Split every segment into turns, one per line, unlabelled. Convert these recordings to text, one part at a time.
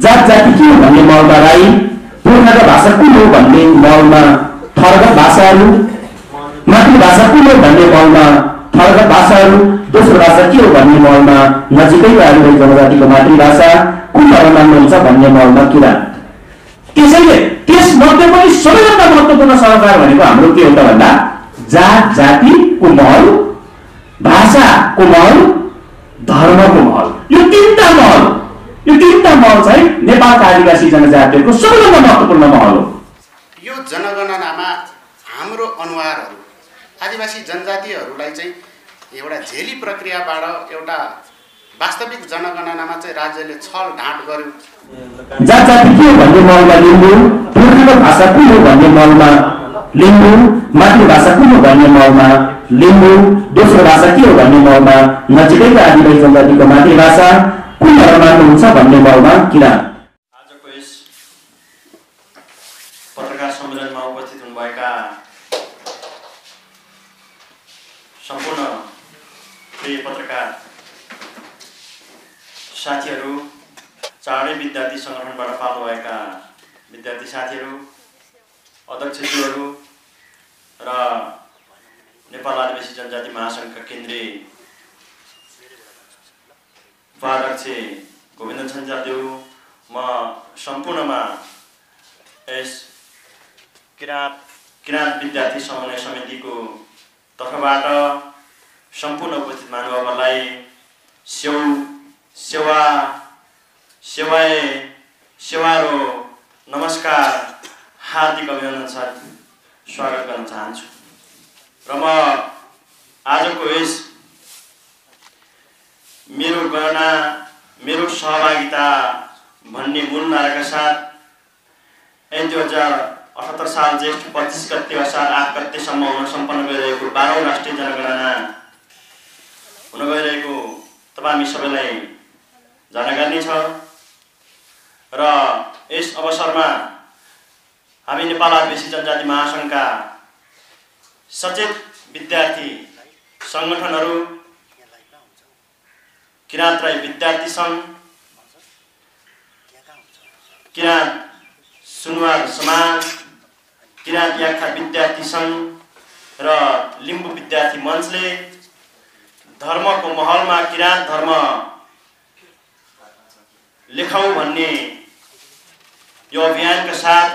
जात जाति के हो भन्ने मलमा राई, पुर्खाको भाषा कुन हो भन्ने मलमा थरगत भाषाहरू, मातृभाषा कुन हो भन्ने मलमा थरगत भाषाहरू, दोस्रो भाषा के हो भन्ने मलमा नजिकैको आदिवासी जनजातिको मातृभाषा, कुन धर्म मान्नुहुन्छ भन्ने मलमा किराँत। त्यसैले त्यसमध्ये पनि सबैभन्दा महत्त्वपूर्ण सरकार भनेको हाम्रो के हो त भन्दा जात जातिको महल, भाषाको महल, धर्मको महल। यो तीनटा महल चाहिँ नेपालका आदिवासी जनजातिहरूको सबैभन्दा महत्त्वपूर्ण महल हो।
यो जनगणनामा हाम्रो अनुहारहरू आदिवासी जनजातिहरूलाई चाहिँ एउटा झेली प्रक्रियाबाट एउटा वास्तविक जनगणनामा चाहिँ राज्यले छल ढाँट गर्यो।
जात जाति के हो भन्ने मलमा लिम्बू, पुर्खाको भाषा कुन हो भन्ने मलमा लिम्बू, मातृभाषा कुन हो भन्ने मलमा लिम्बू, दोस्रो भाषा के हो भन्ने मलमा नजिकैको आदिवासी जनजातिको मातृभाषा, कुन धर्म मान्नुहुन्छ भन्ने मलमा किराँत।
आजको यस पत्रकार सम्मेलनमा उपस्थित हुनुभएका सम्पूर्ण प्रिय पत्रकार साथीहरू, चाँडै विद्यार्थी सङ्गठनबाट पाल्नुभएका विद्यार्थी साथीहरू, अध्यक्षज्यूहरू र नेपाल आदिवासी जनजाति महासङ्घका केन्द्रीय उपाध्यक्ष गोविन्द छन्जाज्यू, म सम्पूर्णमा यस किराँत विद्यार्थी समन्वय समितिको तर्फबाट सम्पूर्ण उपस्थित महानुभावहरूलाई सेवारो नमस्कार, हार्दिक अभिनन्दन साथ स्वागत गर्न चाहन्छु। र म आजको यस मेरो गणना मेरो सहभागिता भन्ने मूल नाराका साथ 2078 साल जेष्ठ 25 गते असार 8 गतेसम्म हुन सम्पन्न गरिरहेको 12औं राष्ट्रिय जनगणना हुन गइरहेको तपाईँ सबैलाई जानकारी छ। र यस अवसरमा हामी नेपाल आदिवासी जनजाति महासङ्घका सचेत विद्यार्थी सङ्गठनहरू, किराँत राई विद्यार्थी सङ्घ, किराँत सुनवार समाज, किराँत याखा विद्यार्थी सङ्घ र लिम्बू विद्यार्थी मञ्चले धर्मको महलमा किराँत धर्म लेखौँ भन्ने यो अभियानका साथ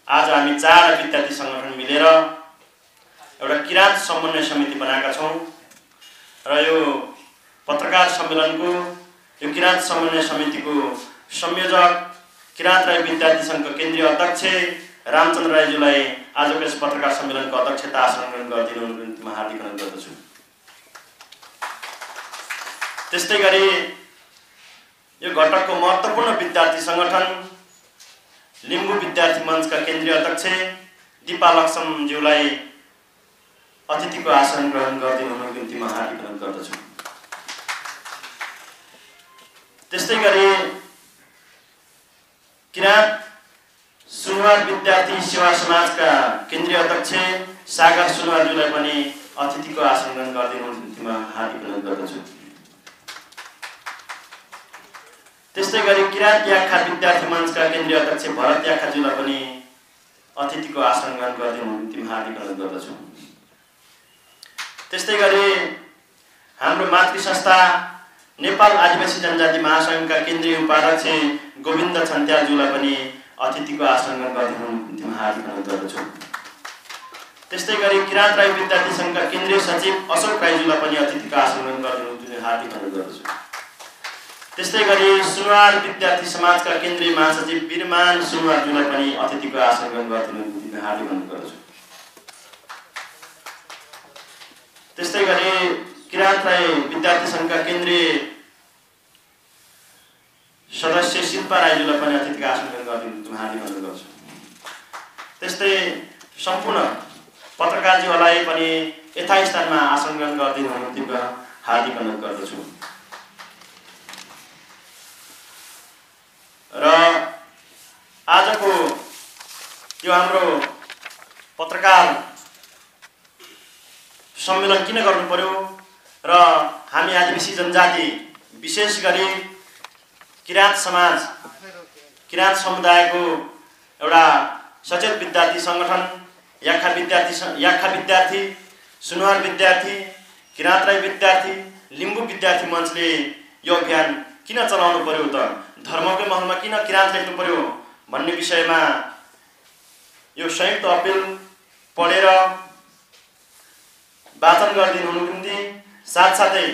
आज हामी 4 विद्यार्थी सङ्गठन मिलेर एउटा किराँत समन्वय समिति बनाएका छौँ। र यो पत्रकार सम्मेलनको, यो किराँत समन्वय समितिको संयोजक किराँत राई विद्यार्थी सङ्घका केन्द्रीय अध्यक्ष रामचन्द्र राईज्यूलाई आजको यस पत्रकार सम्मेलनको अध्यक्षता आसन ग्रहण गरिदिनुको निम्ति म हार्दिक अनुरोध गर्दछु। त्यस्तै गरी यो घटकको महत्त्वपूर्ण विद्यार्थी सङ्गठन लिम्बू विद्यार्थी मञ्चका केन्द्रीय अध्यक्ष दिपा लक्ष्मज्यूलाई अतिथिको आसन ग्रहण गरिदिनुको निम्ति म हार्दिक अनुरोध गर्दछु। त्यस्तै गरी किराँत सुनवार विद्यार्थी सेवा समाजका केन्द्रीय अध्यक्ष सागर सुनवारज्यूलाई पनि अतिथिको आसन ग्रहण गरिदिनुको निम्ति म हार्दिक अनुरोध गर्दछु। त्यस्तै गरी किराँत याखा विद्यार्थी मञ्चका केन्द्रीय अध्यक्ष भरत याखाज्यूलाई पनि अतिथिको आसन ग्रहण गरिदिनुको निम्ति म हार्दिक अनुरोध गर्दछु। त्यस्तै गरी हाम्रो मातृ संस्था नेपाल आदिवासी जनजाति महासङ्घका केन्द्रीय उपाध्यक्ष गोविन्द छन्त्यालज्यूलाई पनि अतिथिको आसन ग्रहण गरिदिनुको निम्ति म हार्दिक अनुरोध गर्दछु। त्यस्तै गरी किराँत राई विद्यार्थी सङ्घका केन्द्रीय सचिव अशोक राईज्यूलाई पनि अतिथिको आसन ग्रहण गरिदिनुको निम्ति हार्दिक अनुरोध गर्दछु। त्यस्तै गरी सुनवार विद्यार्थी समाजका केन्द्रीय महासचिव बिरमान सुनवारज्यूलाई पनि अतिथिको आसन ग्रहण गरिदिनुको निम्ति हार्दिक अनुरोध गर्दछु। त्यस्तै गरी किराँत राई विद्यार्थी सङ्घका केन्द्रीय सदस्य शिल्पा राईज्यूलाई पनि अतिथिको आसन ग्रहण गरिदिनुको हार्दिक अनुरोध गर्छु। त्यस्तै सम्पूर्ण पत्रकारज्यूहरूलाई पनि यथास्थानमा आसन ग्रहण गरिदिनुको निम्ति हार्दिक अनुरोध गर्दछु। र आजको यो हाम्रो पत्रकार सम्मेलन किन गर्नु पर्यो र हामी आदिवासी जनजाति विशेष गरी किराँत समाज, किराँत समुदायको एउटा सचेत विद्यार्थी सङ्गठन, याख्खा विद्यार्थी, सुनुवार विद्यार्थी, किराँत राई विद्यार्थी, लिम्बू विद्यार्थी मञ्चले यो अभियान किन चलाउनु पर्यो त, धर्मकै महलमा किन किराँत लेख्नु पर्यो भन्ने विषयमा यो संयुक्त अपिल पढेर वाचन गरिदिनु हुनुको निम्ति, साथसाथै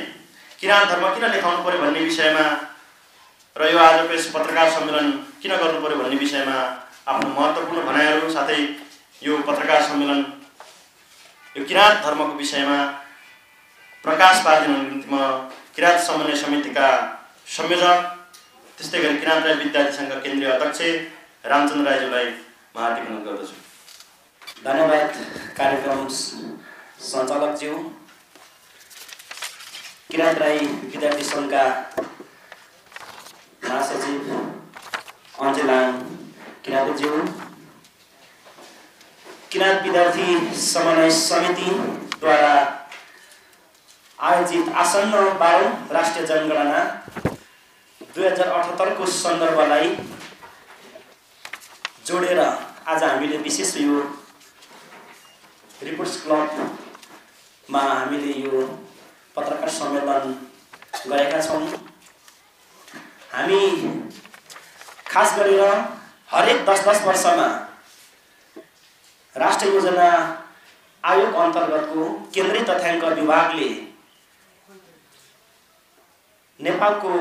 किराँत धर्म किन लेखाउनु पर्यो भन्ने विषयमा र यो आजको यस पत्रकार सम्मेलन किन गर्नु पर्यो भन्ने विषयमा आफ्नो महत्त्वपूर्ण भनाइहरू साथै यो पत्रकार सम्मेलन यो किराँत धर्मको विषयमा प्रकाश पारिदिनुको निम्ति म किराँत समन्वय समितिका संयोजक त्यस्तै गरी किराँत राई विद्यार्थी सङ्घका केन्द्रीय अध्यक्ष रामचन्द्र राईज्यूलाई म हार्दिक अनुरोध गर्दछु।
धन्यवाद कार्यक्रम सञ्चालकज्यू, किराँत राई विद्यार्थी सङ्घका महासचिव अञ्जेलाङ किराँतज्यू, किराँत विद्यार्थी समन्वय समितिद्वारा आयोजित आसन्न 12औं राष्ट्रिय जनगणना 2078 को सन्दर्भलाई जोडेर आज हामीले विशेष यो रिपोर्ट्स क्लबमा हामीले यो पत्रकार सम्मेलन गरेका छौँ। हामी खास गरेर हरेक 10-10 वर्षमा राष्ट्रिय योजना आयोग अन्तर्गतको केन्द्रीय तथ्याङ्क विभागले नेपालको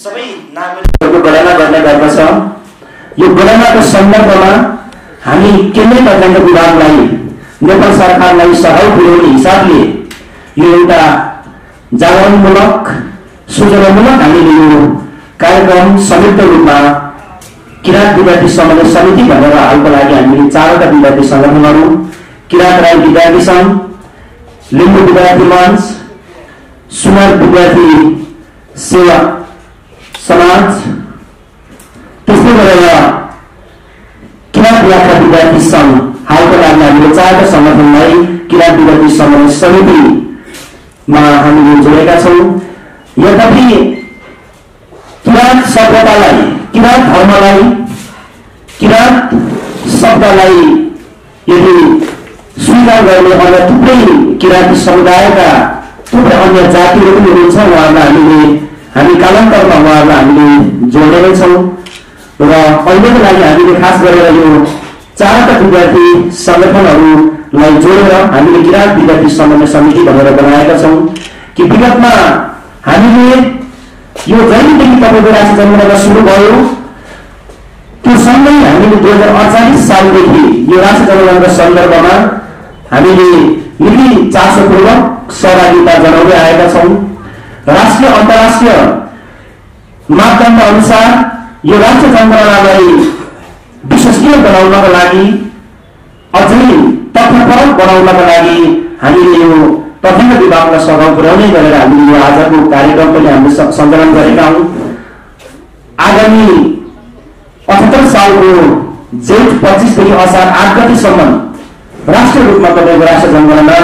सबै नागरिकहरूको गणना गर्ने गर्दछ। यो गणनाको सन्दर्भमा हामी केन्द्रीय तथ्याङ्क विभागलाई, नेपाल सरकारलाई सहयोग पुर्याउने हिसाबले यो एउटा जागरणमूलक सूचनामूलक हामीले यो कार्यक्रम संयुक्त रूपमा किराँत विद्यार्थी समन्वय समिति भनेर हालको लागि हामीले 4वटा विद्यार्थी सङ्गठनहरू, किराँत राई विद्यार्थी सङ्घ, लिम्बू विद्यार्थी मञ्च, सुनुवार विद्यार्थी सेवा समाज, त्यस्तै गरेर किराँत याख्खा विद्यार्थी सङ्घ, हालको लागि हामीले 4वटा सङ्गठनलाई किराँत विद्यार्थी समन्वय समितिमा हामीले जोडेका छौँ। यद्यपि किराँत सभ्यतालाई, किराँत धर्मलाई, किराँत शब्दलाई यदि स्वीकार गर्ने अन्य थुप्रै किराँती समुदायका थुप्रै अन्य जातिहरू पनि हुनुहुन्छ, हामी कालान्तरमा उहाँहरूलाई हामीले जोड्ने नै छौँ र अहिलेको लागि हामीले खास गरेर यो 4वटा विद्यार्थी सङ्गठनहरूलाई जोडेर हामीले किराँत विद्यार्थी समन्वय समिति भनेर बनाएका छौँ कि विगतमा हामीले यो जहिलेदेखि तपाईँको राष्ट्रिय जनगणना सुरु भयो त्यो सँगै हामीले 2048 सालदेखि यो राष्ट्रिय जनगणनाको सन्दर्भमा हामीले निकै चासोपूर्वक सहभागिता जनाउँदै आएका छौँ। राष्ट्रिय अन्तर्राष्ट्रिय मापदण्ड अनुसार यो राष्ट्रिय जनगणनालाई विश्वसनीय बनाउनका लागि, अझै तथ्यपरक बनाउनका लागि हामीले यो तथ्याङ्क विभागलाई सहयोग पुर्याउने गरेर हामीले यो आजको कार्यक्रम पनि हामीले सञ्चालन गरेका हौँ। आगामी 78 सालको जेठ 25 देखि असार 8 गतेसम्म राष्ट्रिय रूपमा तपाईँको राष्ट्रिय जनगणना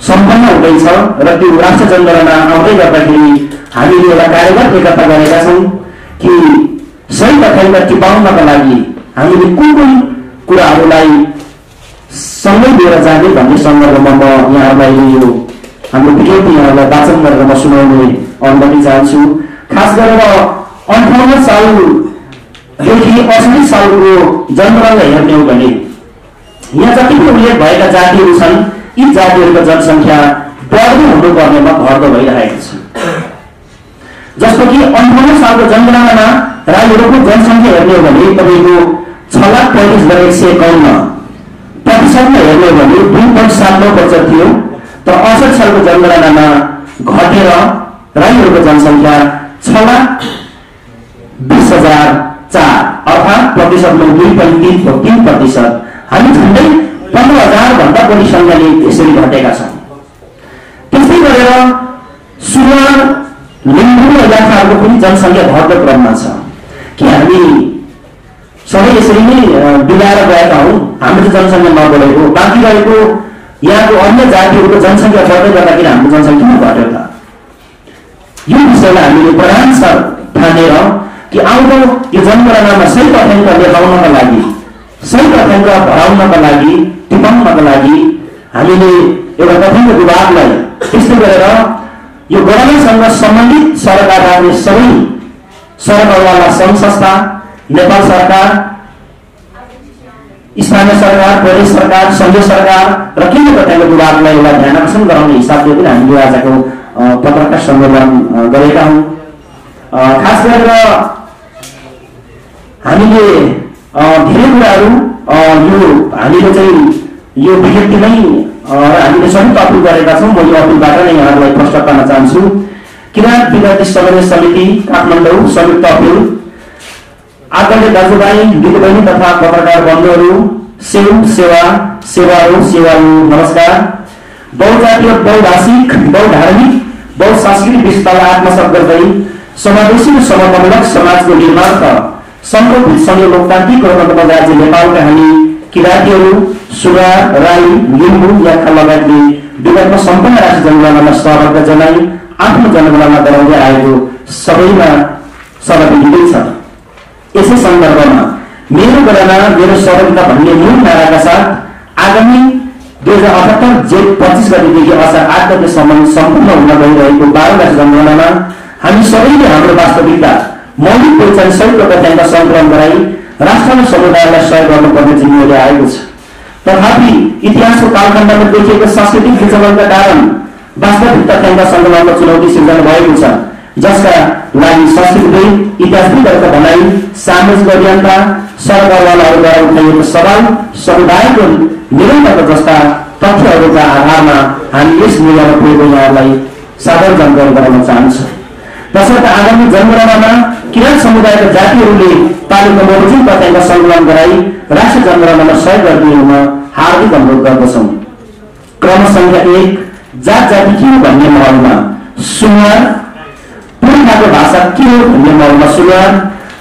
सम्पन्न हुँदैछ र त्यो राष्ट्रिय जनगणना आउँदै गर्दाखेरि हामीले एउटा कार्यगत एकता गरेका छौँ कि सही तथ्याङ्क टिपाउनका लागि हामीले कुन कुराहरूलाई सँगै लिएर जाने भन्ने सन्दर्भमा म यहाँहरूलाई यो हाम्रो विज्ञप्ति यहाँलाई वाचन गरेर म सुनाउने अनुमति चाहन्छु। खास गरेर 58 सालदेखि 68 सालको जनगणनालाई हेर्ने हो भने यहाँ जति पनि उल्लेख भएका जातिहरू छन्, यी जातिहरूको जनसङ्ख्या बढ्दै हुनुपर्नेमा घट्दो भइरहेको छ। जस्तो कि 58 सालको जनगणनामा राईहरूको जनसङ्ख्या हेर्ने हो भने तपाईँको 6,35,151, प्रतिशतमा हेर्ने हो भने 2.79% थियो। तर 68 सालको जनगणनामा घटेर राईहरूको जनसङ्ख्या 6,20,004 अर्थात् प्रतिशतमा 2.3%। हामी झन्डै 15,000 भन्दा बढी सङ्ख्याले यसरी घटेका छौँ। त्यस्तै गरेर सुनुवार, लिम्बू र याख्खाहरूको पनि जनसङ्ख्या घट्दो क्रममा छ कि हामी सबै यसरी नै बिलाएर गएका हौँ। हाम्रो जनसङ्ख्या नबढेको, बाँकी रहेको यहाँको अन्य जातिहरूको जनसङ्ख्या बढ्दै गर्दाखेरि हाम्रो जनसङ्ख्या किन घट्यो त? यो विषयलाई हामीले प्रधान ठानेर कि आउँदो यो जनगणनामा सही तथ्याङ्क देखाउनका लागि, सही तथ्याङ्क भराउनका लागि, टिपाउनका लागि हामीले एउटा तथ्याङ्क विभागलाई त्यस्तै गरेर यो गणनासँग सम्बन्धित सरकार राज्य सबै सरकारवाला सङ्घ संस्था, नेपाल सरकार, स्थानीय सरकार, प्रदेश सरकार, संघीय सरकार र केन्द्र तथ्याङ्क विभागलाई एउटा ध्यानाकर्षण गराउने हिसाबले पनि हामीले आजको पत्रकार सम्मेलन गरेका हौँ। खास गरेर हामीले धेरै कुराहरू हामीले चाहिँ यो विज्ञप्तिमै हामीले संयुक्त अपिल गरेका छौँ। म यो अपिलबाट नै यहाँहरूलाई प्रश्न गर्न चाहन्छु। किराँत विद्यार्थी समन्वय समिति काठमाडौँ संयुक्त अपिल। आदरणीय दाजुभाइ दिदीबहिनी तथा पत्रकार बन्धुहरू, सेवाहरू नमस्कार। बहुजातीय, बहुभाषिक, बहुधार्मिक, बहुसांस्कृतिक विविधतालाई आत्मसात गर्दै समावेशी र समतामूलक समाजको निर्माण संकल्पित संघीय लोकतान्त्रिक गणतन्त्र राज्य नेपालका हामी किराँतीहरू, सुगार, राई, लिम्बू, याक्खा लगायतले विगतमा सम्पूर्ण राष्ट्रिय जनगणनामा सहभागिता जनाई आफ्नो जनगणना गराउँदै आएको सबैमा सहभागी छ। यसै सन्दर्भमा मेरो गणना मेरो सहभागिता भन्ने मूल नाराका साथ आगामी 2078 जेठ 25 गतेदेखि असार 8 गतेसम्म सम्पूर्ण हुन गइरहेको 12 राष्ट्रिय जनगणनामा हामी सबैले हाम्रो वास्तविकता, मौलिक पहिचान सहितको तथ्याङ्क सङ्कलन गराई राष्ट्र र समुदायलाई सहयोग गर्नुपर्ने जिम्मेवारी आएको छ। तथापि इतिहासको कालखण्डमा देखिएको सांस्कृतिक विचलनका कारण वास्तविक तथ्याङ्क सङ्कलनमा चुनौती सिर्जना भएको छ, जसका लागि संस्कृतिविद, इतिहासविदहरूको भनाइ, सामाजिक अभियन्ता, सरकारवालाहरूद्वारा उठाइएको सवाल, समुदायको निरन्तरता जस्ता तथ्यहरूका आधारमा हामी यस मूल्यमा पुगेको यहाँलाई साधारण जानकारी गराउन चाहन्छौँ। तसर्थ आगामी जनगणनामा किराँत समुदायका जातिहरूले पालेको बमोजिम तथ्याङ्क सङ्कलन गराई राष्ट्रिय जनगणनामा सहयोग गरिदिनुमा हार्दिक अनुरोध गर्दछौँ। क्रम सङ्ख्या 1 जात जाति के हो भन्ने माहौलमा सुनुवार, पुर्खाको भाषा के हो भन्ने माहौलमा सुनुवार,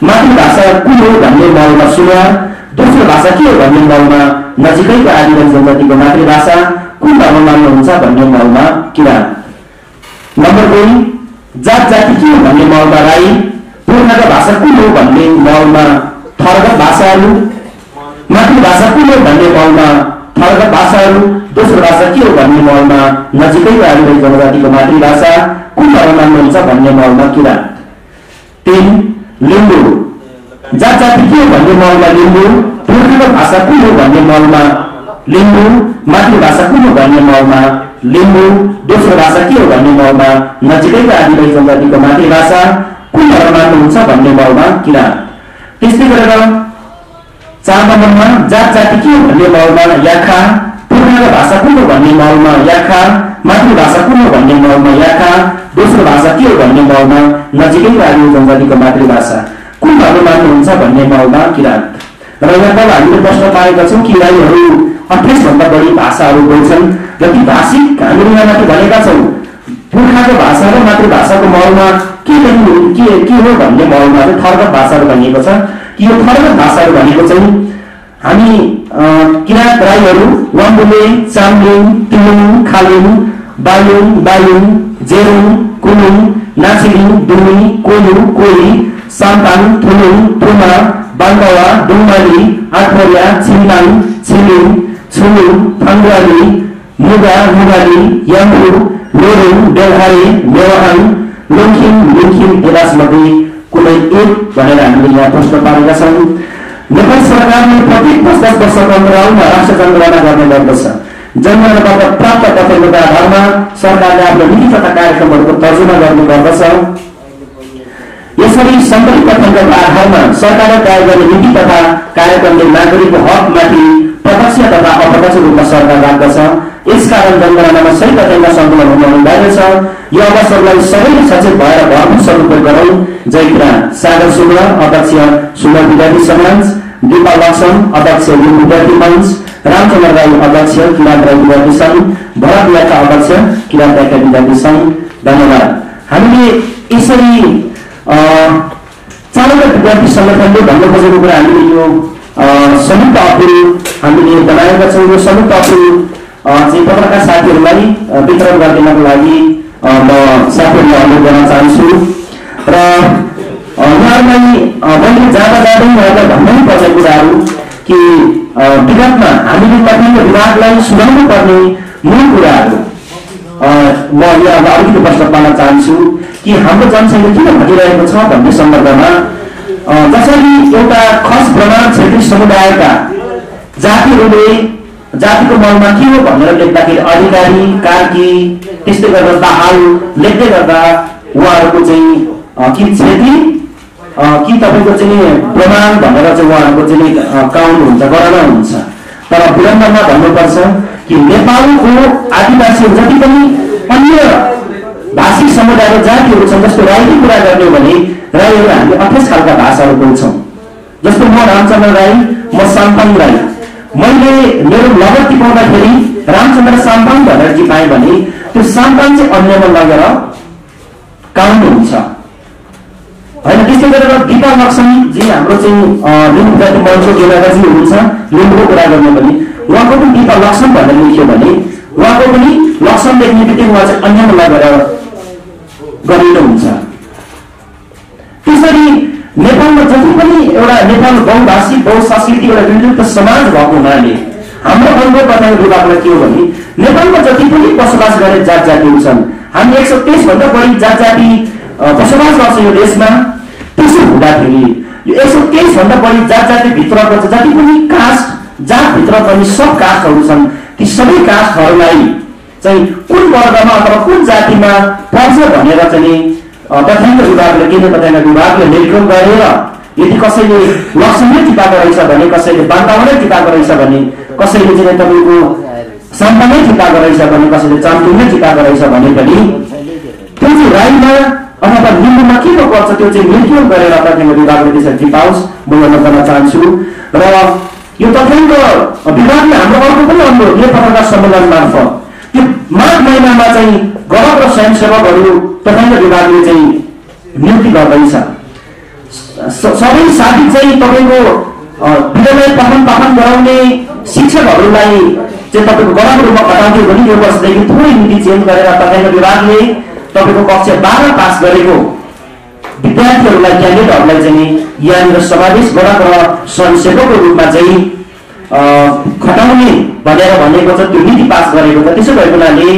मातृभाषा कुन हो भन्ने माहौलमा सुनुवार, दोस्रो भाषा के हो भन्ने माहौलमा नजिकैको आदिवासी जनजातिको मातृभाषा कुन धर्म मान्नुहुन्छ भन्ने माहौलमा किराँत। नम्बर 2 जात जाति के हो भन्ने माहौलमा राई, पुर्खाको भाषा कुन हो भन्ने माहौलमा थरगत भाषाहरू, मातृभाषा कुन हो भन्ने माहौलमा थरगत भाषाहरू, दोस्रो भाषा के हो भन्ने माहौलमा नजिकैको आदिवासी जनजातिको मातृभाषा कुन धर्म मान्नुहुन्छ भन्ने माहौलमा किराँत। 3 लिम्बू, जात जाति के हो भन्ने माहौलमा लिम्बू, पुर्खाको भाषा कुन हो भन्ने माहौलमा लिम्बू, मातृभाषा कुन हो भन्ने माहौलमा लिम्बू, दोस्रो भाषा के हो भन्ने माहौलमा नजिकैको आदिवासी जनजातिको मातृभाषा कुन धर्म मान्नुहुन्छ भन्ने माहौलमा किराँत। त्यस्तै गरेर 4 नम्बरमा जात जाति के हो भन्ने माहौलमा याक्खा, पुर्खाको भाषा कुन हो भन्ने माहौलमा याक्खा, मातृभाषा कुन हो भन्ने माहौलमा याक्खा, दोस्रो भाषा के हो भन्ने माहौलमा नजिकैको आदिवासी जनजातिको मातृभाषा कुन धर्म मान्नुहुन्छ भन्ने माहौलमा किराँत। र यहाँ तल हामीले प्रश्न पाएका छौँ कि राईहरू 28 भन्दा बढी भाषाहरू बोल्छन् र ती भाषिक हामीले यहाँमाथि भनेका छौँ पुर्खाको भाषा र मातृभाषाको माहौलमा के हो भन्ने माहौलमा चाहिँ थरगत भाषाहरू भनिएको छ। कि यो थरगत भाषाहरू भनेको चाहिँ हामी किराँत राईहरू वाम्बुले, चाम्लिङ, तिलुङ, खालिङ, बालुङ, बायुङ, जेरुङ, कुलुङ, नाचिलिङ, दुमी, कोलु, कोली, सान्ताङ, थुलुङ, तुमा, बाङ्गवा, डुङ्गाली, आठवरिया, छिन्ताङ, छिलिङ, छुलुङ, फाङ्गुवाली, मुगा, मुगाली, याम्बु, लोरुङ, बेलहारी, मेवाहाङ, लोङखिम, लुङखिम एदासमध्ये कुनै एक भनेर हामीले यहाँ प्रश्न पारेका छौँ। नेपाल सरकारले प्रत्येक 50 वर्षको अन्तरालमा राष्ट्रिय जनगणना गर्ने गर्दछ। जनगणनाबाट प्राप्त तथ्याङ्कका आधारमा सरकारले आफ्नो नीति तथा कार्यक्रमहरूको तर्जुमा गर्ने गर्दछ। यसरी सम्बन्धित तथ्याङ्कका आधारमा सरकारले तयार गर्ने नीति तथा कार्यक्रमले नागरिकको हकमाथि प्रत्यक्ष तथा अप्रत्यक्ष रूपमा सरकार राख्दछ। यसकारण जनगणनामा सही तथ्याङ्क सङ्कलन हुनु अनिवार्य छ। यो अवसरलाई सबैले सचेत भएर भरपूर सदुपयोग गरौँ। जय किराँत। सागर सुब्बा, अध्यक्ष सुब्बा विद्यार्थी समाज, दीपा लक्ष्मण, अध्यक्ष लिम्बू विद्यार्थी मञ्च, रामचन्द्र राई, अध्यक्ष किराँत राई विद्यार्थी सङ्घ, भरत यात्रा अध्यक्ष किराँत राईका विद्यार्थी सङ्घ। धन्यवाद। हामीले यसरी चालक विद्यार्थी सङ्गठनले भन्नु खोजेको कुरा हामीले यो संयुक्त अपिल हामीले बनाएका छौँ। यो संयुक्त अपिल चाहिँ पत्रकार साथीहरूलाई वितरण गरिदिनको लागि म साथीहरूलाई अनुरोध गर्न चाहन्छु र उहाँहरूलाई मैले जाँदा जाँदै उहाँलाई भन्नै पर्ने कुराहरू कि विगतमा हामीले तकनिकी विभागलाई सुनाउनु पर्ने मूल कुराहरू म यहाँ अलिकति प्रश्न पार्न चाहन्छु कि हाम्रो जनसङ्ख्या किन घटिरहेको छ भन्ने सन्दर्भमा जसरी एउटा खस प्रमाण क्षेत्रीय समुदायका जातिहरूले जातिको मनमा के हो भनेर लेख्दाखेरि अधिकारी कार्की त्यस्तै गरेर दाहाल लेख्दै गर्दा उहाँहरूको चाहिँ कि क्षति कि तपाईँको चाहिँ प्रमाण भनेर चाहिँ उहाँहरूको चाहिँ काउन्ट हुन्छ गणना हुन्छ तर विलम्बमा भन्नुपर्छ कि नेपालको आदिवासीहरू जति पनि अन्य भाषिक समुदायका जातिहरू छन् जस्तो राईको कुरा गर्ने हो भने राईहरू हामीले 28 खालका भाषाहरू बोल्छौँ जस्तो म रामचन्द्र राई म साम्पाङ राई मैले मेरो लगत टिपाउँदाखेरि रामचन्द्र साम्पाङ भनेर टिपाएँ भने त्यो साम्पाङ चाहिँ अन्यमा लगेर काउन्ट हुन्छ होइन। त्यस्तै गरेर दिपा लक्ष्मीजी हाम्रो चाहिँ लिम्बू जाति मञ्चको गेलाजी हुनुहुन्छ लिम्बूको कुरा गर्ने भने उहाँको पनि दिपा लक्ष्मी भनेर लेख्यो भने उहाँको पनि लक्ष्मी लेख्ने बित्तिकै उहाँ चाहिँ अन्यमा लगेर गरिनु हुन्छ। त्यसरी नेपालमा जति पनि एउटा नेपाल बहुभाषिक बहुसांस्कृतिक एउटा विविध समाज भएको हुनाले हाम्रो अनुभव बताउने विभागलाई के हो भने नेपालमा जति पनि बसोबास गर्ने जात जातिहरू छन् हामी 123 भन्दा बढी जात जाति बसोबास गर्छ यो देशमा। त्यसो हुँदाखेरि यो 123 भन्दा बढी जात जाति भित्रको जति पनि कास्ट जात भित्र पनि सब कास्टहरू छन् ती सबै कास्टहरूलाई चाहिँ कुन वर्गमा अथवा कुन जातिमा पर्छ भनेर चाहिँ तथ्याङ्क विभागले केन्द्रीय तथ्याङ्क विभागले निरीक्षण गरेर यदि कसैले लक्ष्मीले टिपाएको रहेछ भने कसैले बान्तावनै टिपाएको रहेछ भने कसैले चाहिँ तपाईँको साम्पाङै टिपाएको रहेछ भने कसैले चाम्चुङमै टिपाएको रहेछ भने पनि त्यो चाहिँ राईमा अथवा लिम्बूमा के को पर्छ त्यो चाहिँ निरीक्षण गरेर तथ्याङ्क विभागले त्यसरी टिपाओस् म गर्न चाहन्छु। र यो तथ्याङ्क विभागले हाम्रो अर्को पनि अनुरोध यो पत्रकार सम्मेलन मार्फत त्यो माघ महिनामा चाहिँ गलत र स्वयंसेवकहरू तथ्याङ्क विभागले चाहिँ नियुक्ति गर्दैछ। सबै साथी चाहिँ तपाईँको विद्यालय पठन पाठन गराउने शिक्षकहरूलाई चाहिँ तपाईँको गलत रूपमा हटाउँथ्यो भने यो वर्षदेखि थोरै नीति चेन्ज गरेर तथ्याङ्क विभागले तपाईँको कक्षा 12 पास गरेको विद्यार्थीहरूलाई क्यान्डिडेटहरूलाई चाहिँ यहाँनिर समावेश गलत र स्वयंसेवकको रूपमा चाहिँ खटाउने भनेर भनेको छ त्यो नीति पास गरेको छ। त्यसो भएको हुनाले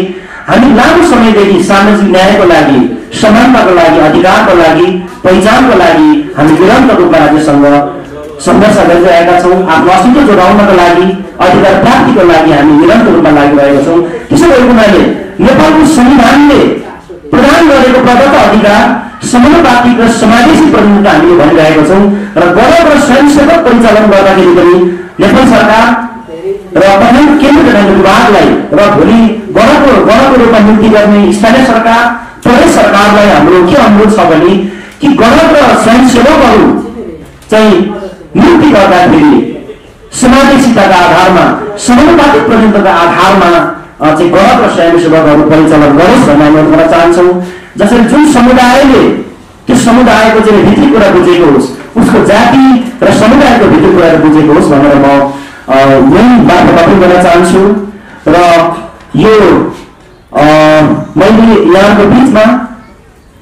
हामी लामो समयदेखि सामाजिक न्यायको लागि समानताको लागि अधिकारको लागि पहिचानको लागि हामी निरन्तर रूपमा राज्यसँग सङ्घर्ष गरिरहेका छौँ। आफ्नो अस्तित्व जोगाउनको लागि अधिकार प्राप्तिको लागि हामी निरन्तर रूपमा लागिरहेका छौँ। त्यसो भएको हुनाले नेपालको संविधानले प्रदान गरेको प्रदत्त अधिकार समानुपातिक र समावेशी प्रतिनिधित्व हामीले भनिरहेका छौँ र गलत र स्वयंसेवक परिचालन गर्दाखेरि पनि नेपाल सरकार र केन्द्रीय तथ्याङ्क विभागलाई र भोलि गणको रूपमा नियुक्ति गर्ने स्थानीय सरकार प्रदेश सरकारलाई हाम्रो के अनुरोध छ भने कि गणक र स्वयंसेवकहरू चाहिँ नियुक्ति गर्दाखेरि समावेशिताका आधारमा समानुपातिक प्रतिनिधित्वका आधारमा चाहिँ गणक र स्वयंसेवकहरू परिचालन गरोस् भन्ने अनुरोध गर्न चाहन्छौँ। जसरी जुन समुदायले त्यो समुदायको चाहिँ भित्री कुरा बुझेको होस् उसको जाति र समुदायको भित्री कुराहरू बुझेको होस् भनेर म यही बाटो अपील गर्न चाहन्छु। र यो मैले यहाँको बिचमा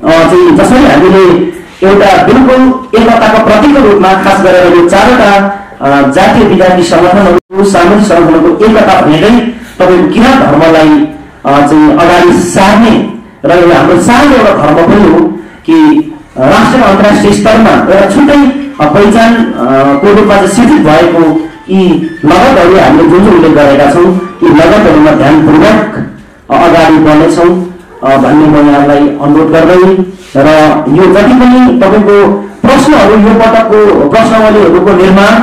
चाहिँ जसरी हामीले एउटा बिल्कुल एकताको प्रतीकको रूपमा खास गरेर यो 4वटा जातीय विद्यार्थी सङ्गठनहरू सामाजिक सङ्गठनहरूको एकता भनेरै तपाईँको किराँत धर्मलाई चाहिँ अगाडि सार्ने र यो हाम्रो सानो एउटा धर्म पनि हो कि राष्ट्रिय र अन्तर्राष्ट्रिय स्तरमा एउटा छुट्टै पहिचानको रूपमा चाहिँ सिद्धित भएको यी लगतहरू हामीले जुन उल्लेख गरेका छौँ यी लगतहरूमा ध्यानपूर्वक अगाडि बढ्नेछौँ भन्ने म यहाँलाई अनुरोध गर्दै र यो जति पनि तपाईँको प्रश्नहरू यो पटकको प्रश्नावलीहरूको निर्माण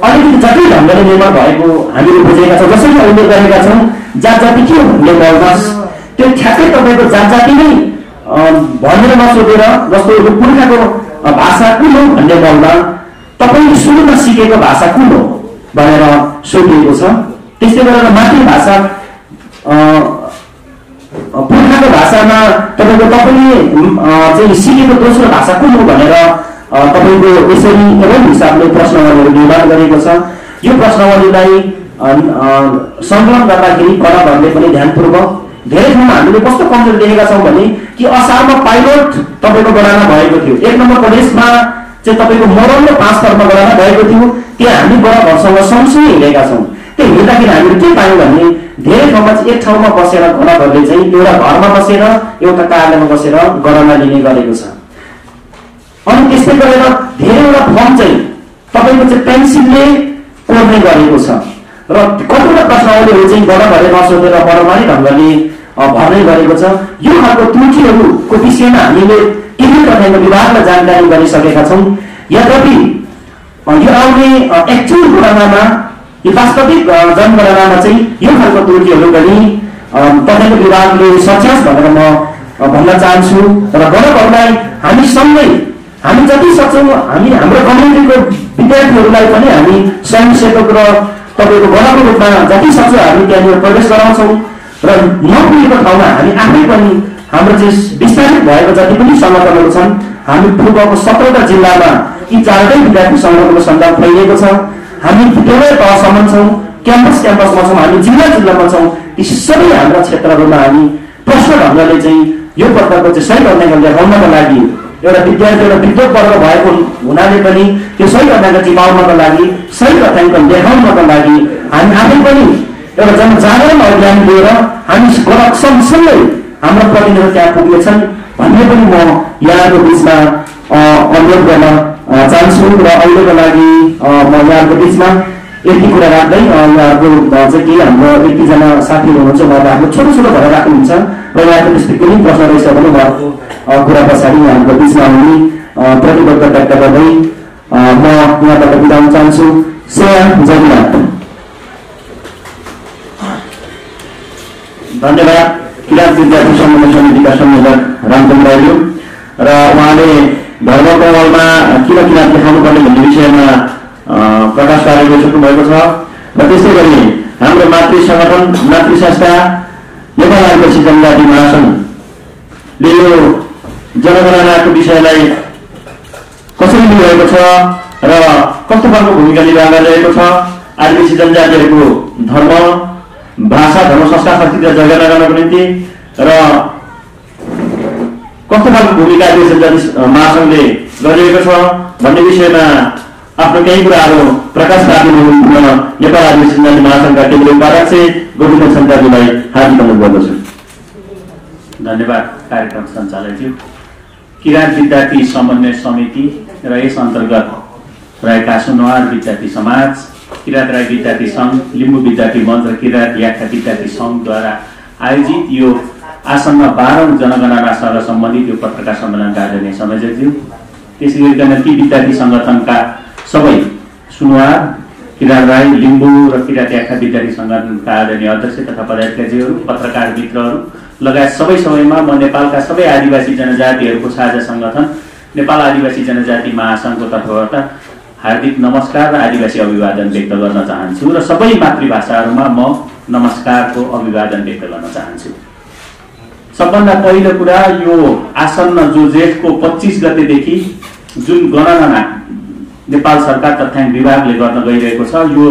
अलिकति जटिल ढङ्गले निर्माण भएको हामीले बुझेका छौँ। जसरी उल्लेख गरेका छौँ जात जाति के हो भन्ने बहस त्यो ठ्याक्कै तपाईँको जात जाति नै भनेर नसोधेर जस्तो यो पुर्खाको भाषा कुन हो भन्ने बलमा तपाईँले सुरुमा सिकेको भाषा कुन हो भनेर सोधिएको छ। त्यस्तै गरेर मातृभाषा पुर्खाको भाषामा तपाईँले चाहिँ सिकेको दोस्रो भाषा कुन हो भनेर तपाईँको यसरी एवं हिसाबले प्रश्नावलीहरू निर्माण गरेको छ। यो प्रश्नावलीलाई सङ्कलन गर्दाखेरि कलाकारहरूले पनि ध्यानपूर्वक धेरै ठाउँमा हामीले कस्तो कमजोरी देखेका छौँ भने कि असारमा पाइलट तपाईँको गणना भएको थियो, 1 नम्बर प्रदेशमा चाहिँ तपाईँको मोरल र 5 थरमा गणना भएको थियो। त्यहाँ हामी गणकहरूसँग सँगसँगै हिँडेका छौँ। त्यो हिँड्दाखेरि हामीले के पायौँ भने धेरै ठाउँमा चाहिँ एक ठाउँमा बसेर गणकहरूले चाहिँ एउटा घरमा बसेर एउटा कार्यालयमा बसेर गणना लिने गरेको छ। अनि त्यस्तै गरेर धेरैवटा फर्म चाहिँ तपाईँको चाहिँ पेन्सिलले कोर्ने गरेको छ र कतिवटा प्रश्नावलीहरू चाहिँ गणकहरूले नसोधेर परमाणु ढङ्गले भर्ने गरेको छ। यो खालको त्रुटिहरूको विषयमा हामीले केही तथ्याङ्क विभागलाई जानकारी गरिसकेका छौँ। यद्यपि यो आउने एक्चुअल गणनामा, यो वास्तविक जनगणनामा चाहिँ यो खालको त्रुटिहरू पनि तथ्याङ्क विभागले सच्यास् भनेर म भन्न चाहन्छु। र गणकहरूलाई हामी सँगै हामी जति सक्छौँ हामी हाम्रो कम्युनिटीको विद्यार्थीहरूलाई पनि हामी स्वयंसेवक र तपाईँको गणकको रूपमा जति सक्छ हामी त्यहाँनिर प्रवेश गराउँछौँ र नपुगेको ठाउँमा हामी आफै पनि हाम्रो चाहिँ विस्तारित भएको जति पनि सङ्गठनहरू छन् हामी पूर्वको 17वटा जिल्लामा यी 4वटै विद्यार्थी सङ्गठनको सञ्जाल फैलिएको छ। हामी विद्यालय तहसम्म छौँ, क्याम्पसमा छौँ, हामी जिल्लामा छौँ। ती सबै हाम्रा क्षेत्रहरूमा हामी प्रश्न ढङ्गले चाहिँ यो प्रकारको चाहिँ सही तथ्याङ्क देखाउनको लागि एउटा विद्यार्थी एउटा विद्वत वर्ग भएको हुनाले पनि त्यो सही तथ्याङ्क टिकाउनको लागि, सही तथ्याङ्क देखाउनको लागि हामी आफै पनि एउटा जनजागरण अभियान लिएर हामी गणक सँगसँगै हाम्रो प्रतिनिधिहरू त्यहाँ पुग्नेछन् भन्ने पनि म यहाँको बिचमा अनुरोध गर्न चाहन्छु। र अहिलेको लागि म यहाँको बिचमा यति कुरा राख्दै यहाँको चाहिँ के हाम्रो 1-2जना साथीहरू हुनुहुन्छ, उहाँहरू आफ्नो छोटो छोटो भएर राख्नुहुन्छ र यहाँको त्यस्तै कुनै प्रश्न रहेछ भने उहाँको कुरा पछाडि यहाँको बिचमा आउने प्रतिबद्धता व्यक्त गर्दै म यहाँबाट बिदा हुन चाहन्छु। जयनाथ। धन्यवाद। किराँत विद्यार्थी समन्वय समितिका संयोजक रामचन्द्र राईज्यू र उहाँले धर्मको अमलमा किन किराँत देखाउनुपर्ने भन्ने विषयमा प्रकाश पारेर गइसक्नु भएको छ। र त्यस्तै गरी हाम्रो मातृ सङ्गठन, मातृ संस्था नेपाल आदिवासी जनजाति महासङ्घले यो जनगणनाको विषयलाई कसरी लिइरहेको छ र कस्तो खालको भूमिका निर्वाह गरिरहेको छ, आदिवासी जनजातिहरूको धर्म, भाषा, धर्म, संस्कार, संस्कृतिलाई जगेर्ना गर्नको निम्ति र कस्तो खालको भूमिका आदिवासी जनजाति महासङ्घले गरिरहेको छ भन्ने विषयमा आफ्नो केही कुराहरू प्रकाश पार्नु नेपाल आदिवासी जनजाति महासङ्घका केन्द्रीय उपाध्यक्ष गोविन्द छन्त्यालज्यूलाई हार्दिक अनुरोध गर्दछु।
धन्यवाद कार्यक्रम सञ्चालकज्यू। किराँत विद्यार्थी समन्वय समिति र यस अन्तर्गत रहेका सुनवार विद्यार्थी समाज, किराँत राई विद्यार्थी सङ्घ, लिम्बू विद्यार्थी मञ्च र किराँत याख्या विद्यार्थी सङ्घद्वारा आयोजित यो आसन्न 12औं जनगणनासँग सम्बन्धित यो पत्रकार सम्मेलनका आदरणीय संयोजकज्यू, त्यसै गरिकन ती विद्यार्थी सङ्गठनका सबै सुनवार, किराँत राई, लिम्बू र किराँत याख्या विद्यार्थी सङ्गठनका आदरणीय अध्यक्ष तथा पदाधिकारीहरू, पत्रकार मित्रहरू लगायत सबैमा म नेपालका सबै आदिवासी जनजातिहरूको साझा सङ्गठन नेपाल आदिवासी जनजाति महासङ्घको तर्फबाट हार्दिक नमस्कार र आदिवासी अभिवादन व्यक्त गर्न चाहन्छु र सबै मातृभाषाहरूमा म नमस्कारको अभिवादन व्यक्त गर्न चाहन्छु। सबभन्दा पहिलो कुरा, यो आसन्न जो जेठको 25 गतेदेखि जुन गणना नेपाल सरकार तथ्याङ्क विभागले गर्न गइरहेको छ, यो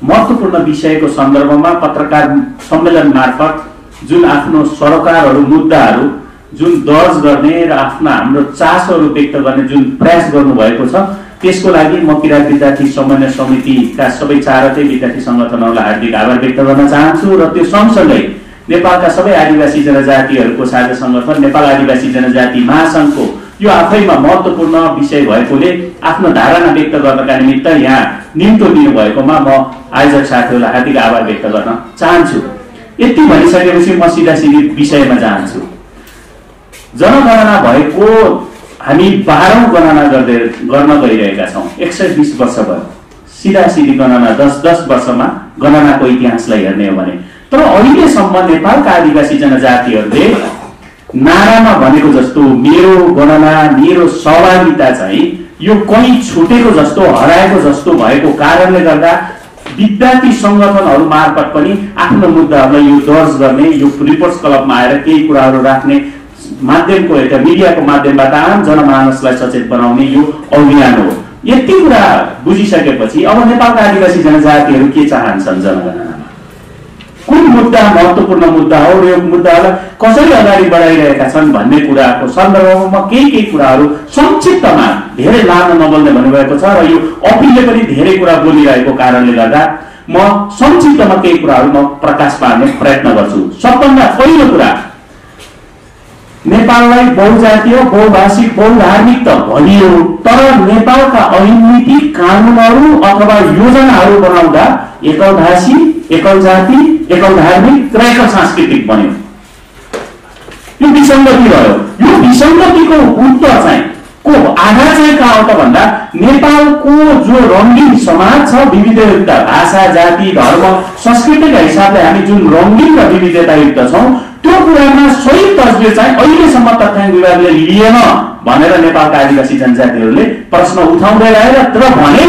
महत्त्वपूर्ण विषयको सन्दर्भमा पत्रकार सम्मेलन मार्फत जुन आफ्नो सरोकारहरू, मुद्दाहरू जुन दर्ज गर्ने र आफ्ना हाम्रो चासोहरू व्यक्त गर्ने जुन प्रयास गर्नुभएको छ, त्यसको लागि म किराँत विद्यार्थी समन्वय समितिका सबै 4वटै विद्यार्थी सङ्गठनहरूलाई हार्दिक आभार व्यक्त गर्न चाहन्छु र त्यो सँगसँगै नेपालका सबै आदिवासी जनजातिहरूको साझा सङ्गठन नेपाल आदिवासी जनजाति महासङ्घको यो आफैमा महत्त्वपूर्ण विषय भएकोले आफ्नो धारणा व्यक्त गर्नका निमित्त यहाँ निम्तो दिनुभएकोमा म आयोजक साथीहरूलाई हार्दिक आभार व्यक्त गर्न चाहन्छु। यति भनिसकेपछि म सिधा विषयमा जान्छु। जनगणना भएको हामी 12औं गणना गर्न गइरहेका छौँ। 120 वर्ष भयो। सिधी गणना 10 वर्षमा गणनाको इतिहासलाई हेर्ने हो भने, तर अहिलेसम्म नेपालका आदिवासी जनजातिहरूले नारामा भनेको जस्तो मेरो गणना, मेरो सहभागिता चाहिँ यो कहीँ छुटेको जस्तो, हराएको जस्तो भएको कारणले गर्दा विद्यार्थी सङ्गठनहरू मार्फत पनि आफ्नो मुद्दाहरूलाई यो दर्ज गर्ने, यो रिपोर्ट्स क्लबमा आएर केही कुराहरू राख्ने माध्यमको एउटा मिडियाको माध्यमबाट आम जनमानसलाई सचेत बनाउने यो अभियान हो। यति कुरा बुझिसकेपछि अब नेपालका आदिवासी जनजातिहरू के चाहन्छन् जनगणनामा? कुन मुद्दा महत्त्वपूर्ण मुद्दा हो र यो मुद्दालाई कसरी अगाडि बढाइरहेका छन् भन्ने कुराको सन्दर्भमा केही कुराहरू संक्षिप्तमा धेरै लामो नबोल्ने भन्नुभएको छ र यो अपिलले पनि धेरै कुरा बोलिरहेको कारणले गर्दा म संक्षिप्तमा केही कुराहरू म प्रकाश पार्ने प्रयत्न गर्छु। सबभन्दा पहिलो कुरा, नेपाललाई बहुजातीय, बहुभाषिक, बहुधार्मिक त भनियो, तर नेपालका ऐन नीति, कानुनहरू अथवा योजनाहरू बनाउँदा एकल भाषी, एकल जाति, एकल धार्मिक र एकल सांस्कृतिक बन्यो। यो विसङ्गति रह्यो। यो विसङ्गतिको उत्तर चाहिँ को आधार चाहिँ कहाँ हो त भन्दा नेपालको जो रङ्गीन समाज छ, विविधता, भाषा, जाति, धर्म, संस्कृतिका हिसाबले हामी जुन रङ्गीन र विविधतायुक्त छौँ, त्यो कुरामा सही तस्बिर चाहिँ अहिलेसम्म तथ्याङ्क विभागले लिएन भनेर नेपालका आदिवासी जनजातिहरूले प्रश्न उठाउँदै आएर तर भने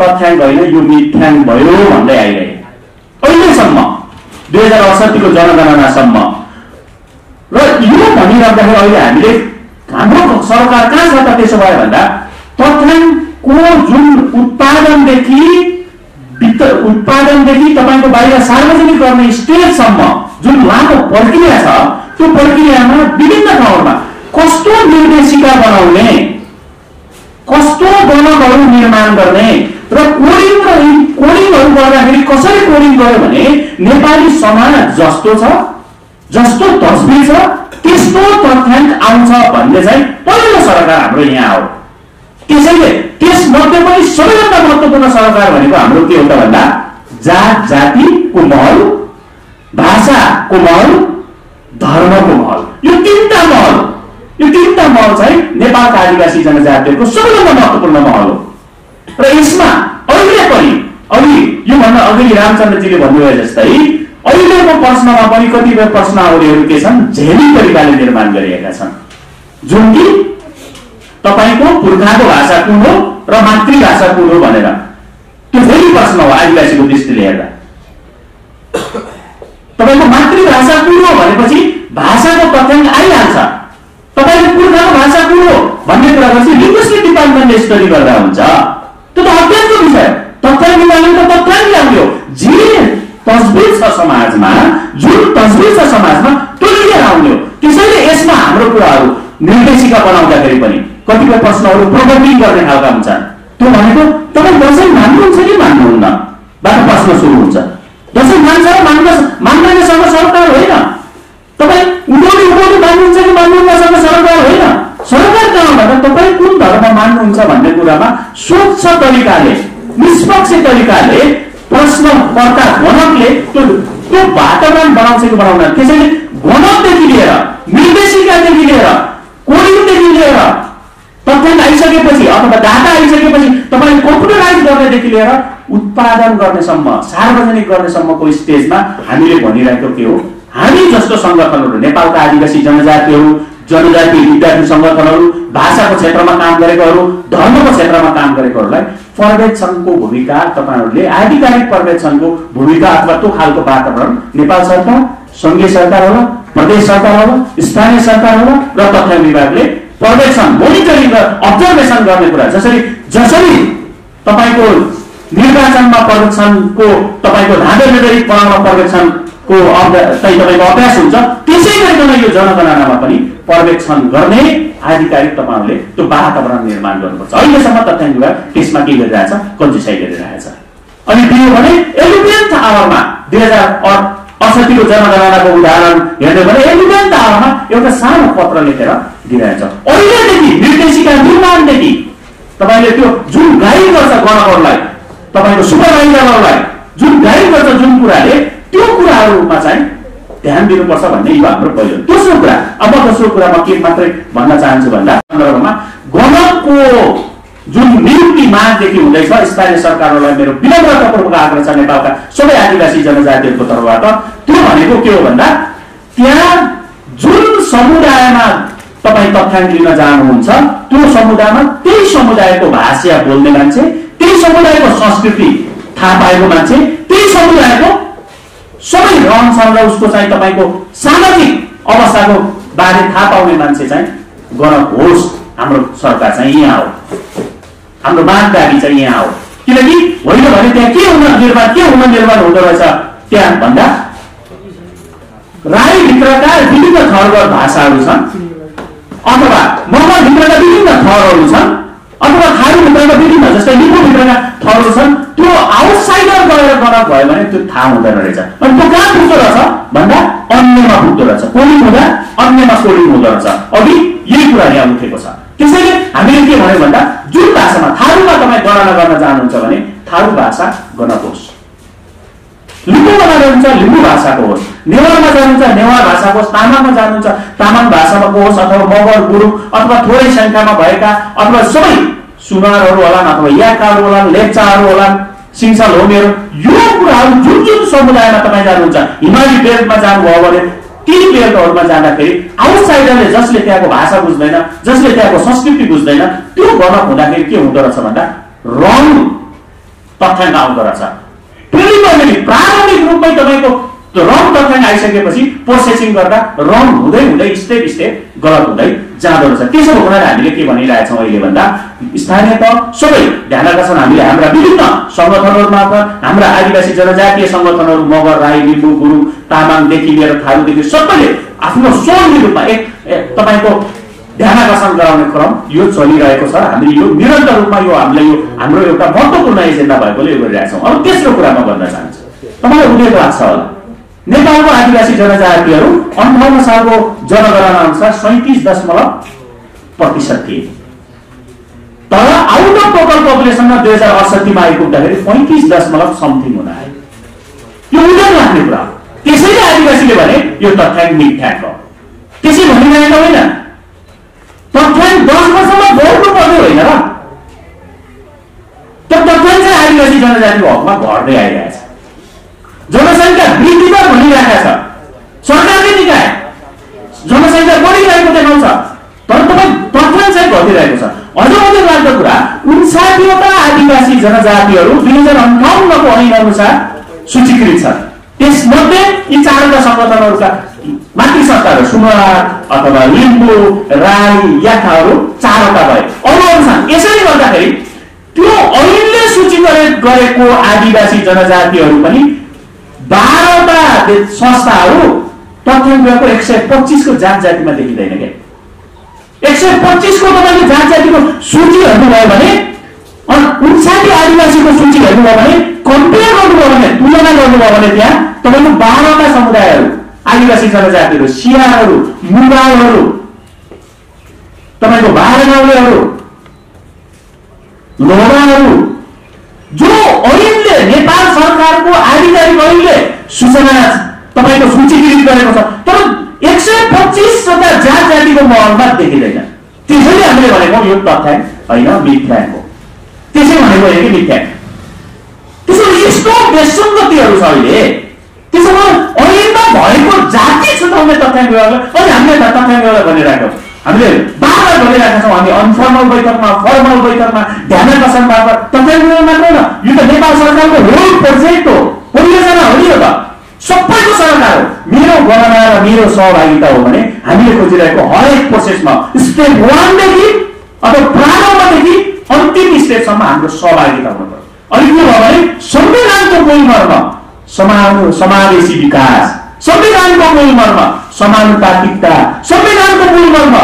तथ्याङ्क होइन, यो मिथ्याङ्क भयो भन्दै आइरहे अहिलेसम्म 2068 को जनगणनासम्म। र यो भनिराख्दाखेरि अहिले हामीले हाम्रो सरकार कहाँ छ त त्यसो भयो भन्दा तथ्याङ्कको जुन उत्पादनदेखि तपाईँको बाहिर सार्वजनिक गर्ने स्टेजसम्म जुन लामो प्रक्रिया छ, त्यो प्रक्रियामा विभिन्न ठाउँमा कस्तो निर्देशिका बनाउने, कस्तो गणकहरू निर्माण गर्ने र कोडिङहरू गर्दाखेरि कसरी कोडिङ गर्यो भने नेपाली समाज जस्तो छ, जस्तो तस्बिर छ, त्यस्तो तथ्याङ्क आउँछ भन्ने चाहिँ पहिलो सरकार हाम्रो यहाँ हो। त्यसैले त्यसमध्ये पनि सबैभन्दा महत्त्वपूर्ण सरकार भनेको हाम्रो के हो त भन्दा जात जातिको महल, भाषाको महल, धर्मको महल, यो तीनटा महल चाहिँ नेपालका आदिवासी जनजातिहरूको सबैभन्दा महत्त्वपूर्ण महल हो। र यसमा अहिले पनि अघि योभन्दा अघि रामचन्द्रजीले भन्नुभयो जस्तै अहिलेको प्रश्नमा पनि कतिपय प्रश्नावलीहरू के छन्, झेली तरिकाले निर्माण गरिएका छन्, जुन कि तपाईँको पुर्खाको भाषा कुन हो र मातृभाषा कुन हो भनेर त्यो फेरि प्रश्न हो। आदिवासीको दृष्टिले हेर्दा तपाईँको मातृभाषा कुन हो भनेपछि भाषाको तथ्याङ्क आइहाल्छ। तपाईँको पुर्खाको भाषा कुन हो भन्ने कुरा चाहिँ लिङ्ग्विस्टिक डिपार्टमेन्टले स्टडी गर्दा हुन्छ। त्यो त अध्ययनको विषय, तथ्याङ्क विभागले त तथ्याङ्क ल्याउँथ्यो। जे तस्बिर छ समाजमा, जुन तस्बिर छ समाजमा त्यो लिएर आउने हो। त्यसैले यसमा हाम्रो कुराहरू निर्देशिका बनाउँदाखेरि पनि कतिपय प्रश्नहरू प्रोग्रामिङ गर्ने खालका हुन्छन्। त्यो भनेको तपाईँ दसैँ मान्नुहुन्छ कि मान्नुहुन्न बाट प्रश्न सुरु हुन्छ। दसैँ मान्छ र मान्दैनसँग सरकार होइन। तपाईँ उभौली मान्नुहुन्छ कि मान्नुहुन्नसँग सरकार होइन। सरकार कहाँ भन्दा तपाईँ कुन धर्म मान्नुहुन्छ भन्ने कुरामा स्वच्छ तरिकाले, निष्पक्ष तरिकाले प्रश्नकर्ता गणकले त्यो वातावरण बनाउँछ कि बनाउँदैन। त्यसैले गणकदेखि लिएर, निर्देशिकादेखि लिएर, कोडिङदेखि लिएर, तथ्याङ्क आइसकेपछि अथवा डाटा आइसकेपछि तपाईँ कम्प्युटराइज गर्नेदेखि लिएर उत्पादन गर्नेसम्म, सार्वजनिक गर्नेसम्मको स्टेजमा हामीले भनिरहेको के हो, हामी जस्तो सङ्गठनहरू, नेपालका आदिवासी जनजातिहरू, जनजाति विद्यार्थी सङ्गठनहरू, भाषाको क्षेत्रमा काम गरेकोहरू, धर्मको क्षेत्रमा काम गरेकोहरूलाई पर्यवेक्षणको भूमिका तपाईँहरूले, आधिकारिक पर्यवेक्षणको भूमिका अथवा त्यो खालको वातावरण नेपाल सरकार, सङ्घीय सरकार होला, प्रदेश सरकार होला, स्थानीय सरकार होला र तथ्याङ्क विभागले पर्यवेक्षण, मोनिटरिङ र अब्जर्भेसन गर्ने कुरा जसरी तपाईँको निर्वाचनमा पर्यवेक्षणको तपाईँको धाँधो निर्धारित बनाउन पर्यवेक्षणको तपाईँको अभ्यास हुन्छ, त्यसै गरिकन यो जनगणनामा पनि पर्यवेक्षण गर्ने आधिकारिक तपाईँहरूले त्यो वातावरण निर्माण गर्नुपर्छ। अहिलेसम्म तथ्याङ्क विभाग त्यसमा के गरिरहेछ, कन्जुसाइ गरिरहेछ। अनि त्यो भने एलिमेन्ट आवरमा 2068 को जनगणनाको उदाहरण हेर्ने भने एलिमेन्ट आवरमा एउटा सानो पत्र लेखेर दिइरहेछ। अहिलेदेखि निर्देशिका निर्माणदेखि तपाईँले त्यो जुन गाइड गर्छ गणकहरूलाई, तपाईँको सुपरभाइजरहरूलाई जुन गाइड गर्छ, जुन कुराले त्यो कुराहरूमा चाहिँ ध्यान दिनुपर्छ भन्ने यो हाम्रो पहिलो। दोस्रो कुरा, अब दोस्रो कुरामा के मात्रै भन्न चाहन्छु भन्दा सन्दर्भमा गणकको जुन नियुक्ति मागदेखि हुँदैछ स्थानीय सरकारहरूलाई मेरो विनम्रतापूर्वक आग्रह छ नेपालका सबै आदिवासी जनजातिहरूको तर्फबाट, त्यो भनेको के हो भन्दा त्यहाँ जुन समुदायमा तपाईँ तथ्याङ्क लिन जानुहुन्छ त्यो समुदायमा त्यही समुदायको भाषा बोल्ने मान्छे, त्यही समुदायको संस्कृति थाहा पाएको मान्छे, त्यही समुदायको सबै रहनसहन र उसको चाहिँ तपाईँको सामाजिक अवस्थाको बारे थाहा पाउने मान्छे चाहिँ गणक होस्। हाम्रो सरकार चाहिँ यहाँ हो, हाम्रो माग दाबी चाहिँ यहाँ हो। किनकि होइन भने त्यहाँ के हुन निर्माण हुँदो रहेछ,
त्यहाँ भन्दा राईभित्रका विभिन्न थरगत भाषाहरू छन् अथवा मगरभित्रका विभिन्न थरहरू छन् अथवा थारूभित्रका विभिन्न जस्तै लिम्बूभित्रका थरहरू छन्। त्यो आउटसाइडर गएर गर्न भयो भने त्यो थाहा हुँदैन रहेछ। अनि त्यो कहाँ पुग्दो रहेछ भन्दा अन्यमा पुग्दो रहेछ। कोडिङ हुँदा अन्यमा कोडिङ हुँदो रहेछ। अघि यही कुरा यहाँ उठेको छ। त्यसैले हामीले के भन्यो भन्दा जुन भाषामा थारूमा तपाईँ गणना गर्न चाहनुहुन्छ भने थारू भाषा गणकोस्, लिम्बूमा जानुहुन्छ लिम्बू भाषाको होस्, नेवारमा जानुहुन्छ नेवार भाषाको होस्, तामाङमा जानुहुन्छ तामाङ भाषामा होस्, अथवा मगर गुरुङ अथवा थोरै सङ्ख्यामा भएका अथवा सबै सुनारहरू होलान् अथवा याकाहरू होलान्, लेप्चाहरू होलान्, सिङ्सा लोमेहरू, यो कुराहरू जुन जुन समुदायमा तपाईँ जानुहुन्छ हिमाली बेल्टमा जानुभयो भने ती बेल्टहरूमा जाँदाखेरि आउटसाइडरले जसले त्यहाँको भाषा बुझ्दैन, जसले त्यहाँको संस्कृति बुझ्दैन, त्यो गणक हुँदाखेरि के हुँदो रहेछ भन्दा रङ तथ्याङ्क आउँदो रहेछ। प्रिलिमिनरी प्रारम्भिक रूपमै तपाईँको रङ तथ्याङ्क आइसकेपछि प्रोसेसिङ गर्दा रङ हुँदै हुँदै स्टेप स्टेप गलत हुँदै जाँदो रहेछ। त्यसो हुनाले हामीले के भनिरहेछौँ अहिले भन्दा स्थानीय तह सबै ध्यान आकर्षण हामीले हाम्रा विभिन्न सङ्गठनहरू मार्फत हाम्रा आदिवासी जनजातीय सङ्गठनहरू मगर, राई, लिम्बू, गुरुङ, तामाङदेखि लिएर थारूदेखि सबैले आफ्नो स्वयं रूपमा तपाईँको ध्यान आकर्षण गराउने क्रम यो चलिरहेको छ। हामीले यो निरन्तर रूपमा यो हामीलाई यो हाम्रो एउटा महत्त्वपूर्ण एजेन्डा भएकोले यो गरिरहेछौँ। अब तेस्रो कुरा म भन्न चाहन्छु, तपाईँलाई उल्लेख लाग्छ होला नेपालको आदिवासी जनजातिहरू 58 सालको जनगणना अनुसार 37.% थिए। तर आउट अफ टोटल पपुलेसनमा 2068 मा आइपुग्दाखेरि 35.something हुन आयो। यो उल्लेख लाग्ने कुरा हो। त्यसैले आदिवासीले भने यो तथ्याङ्क मिथ्याङ्क हो। त्यसै भनिरहेको होइन, तथ्याङ्क 10 वर्षमा बढ्नु पर्ने होइन र, त्यो तथ्याङ्क चाहिँ आदिवासी जनजातिको हकमा घट्दै आइरहेछ। जनसङ्ख्या वृद्धि दर भनिरहेको छ, सरकारले निकाय जनसङ्ख्या बढिरहेको देखाउँछ, तर तपाईँ तथ्याङ्क चाहिँ घटिरहेको छ। अझ मात्रै लाग्दो कुरा 59वटा आदिवासी जनजातिहरू 2058 को ऐन अनुसार सूचीकृत छन्। त्यसमध्ये यी 4वटा सङ्गठनहरूका मातृ संस्थाहरू सुनार अथवा लिम्बू, राई, याखाहरू 4वटा भए। अरू अनुसार यसरी गर्दाखेरि त्यो ऐनले सूचीकृत गरेको आदिवासी जनजातिहरू पनि 12वटा संस्थाहरू तथ्याङ्कको 125 को जात जातिमा देखिँदैन क्या। 125 को तपाईँले जात जातिको सूची हेर्नुभयो भने 59 आदिवासीको सूची हेर्नुभयो भने कम्पेयर गर्नुभयो भने तुलना गर्नुभयो भने त्यहाँ तपाईँको 12वटा समुदायहरू आदिवासी जनजातिहरू सियारहरू, मुगालहरू, तपाईँको बाह्रगाउँलेहरू, लोभाहरू जो ऐनले नेपाल सरकारको आधिकारिक ऐनले सूचना तपाईँको सूचीकृत गरेको छ, तर 125वटा जात जातिको महलमा देखिँदैन। त्यसैले हामीले भनेको यो तथ्याङ्क होइन मिथ्याङ्क हो। त्यसै भनेको होइन कि मिथ्याङ्क। त्यसो यस्तो बेसङ्गतिहरू छ अहिले। त्यसो भए ऐनमा भएको जाति छुटाउने तथ्याङ्क अहिले हामीले तथ्याङ्क भनिरहेको छौँ। हामीले बार-बार भनिरहेका छौँ, हामी अनफर्मल बैठकमा फर्मल बैठकमा ध्यान आकर्षण मार्फत तथ्याङ्क मात्र होइन, यो त नेपाल सरकारको होल प्रोजेक्ट हो, परियोजना हो नि। यो त सबैको सरकार हो। मेरो गणना र मेरो सहभागिता हो भने हामीले खोजिरहेको हरेक प्रोसेसमा स्टेप 1 देखि अथवा प्रारम्भदेखि अन्तिम स्टेपसम्म हाम्रो सहभागिता हुनु पर्छ। अनि के भयो भने संविधानको मूल मर्म समावेशी विकास, संविधानको मूल मर्म समानुपातिकता, संविधानको मूल मर्म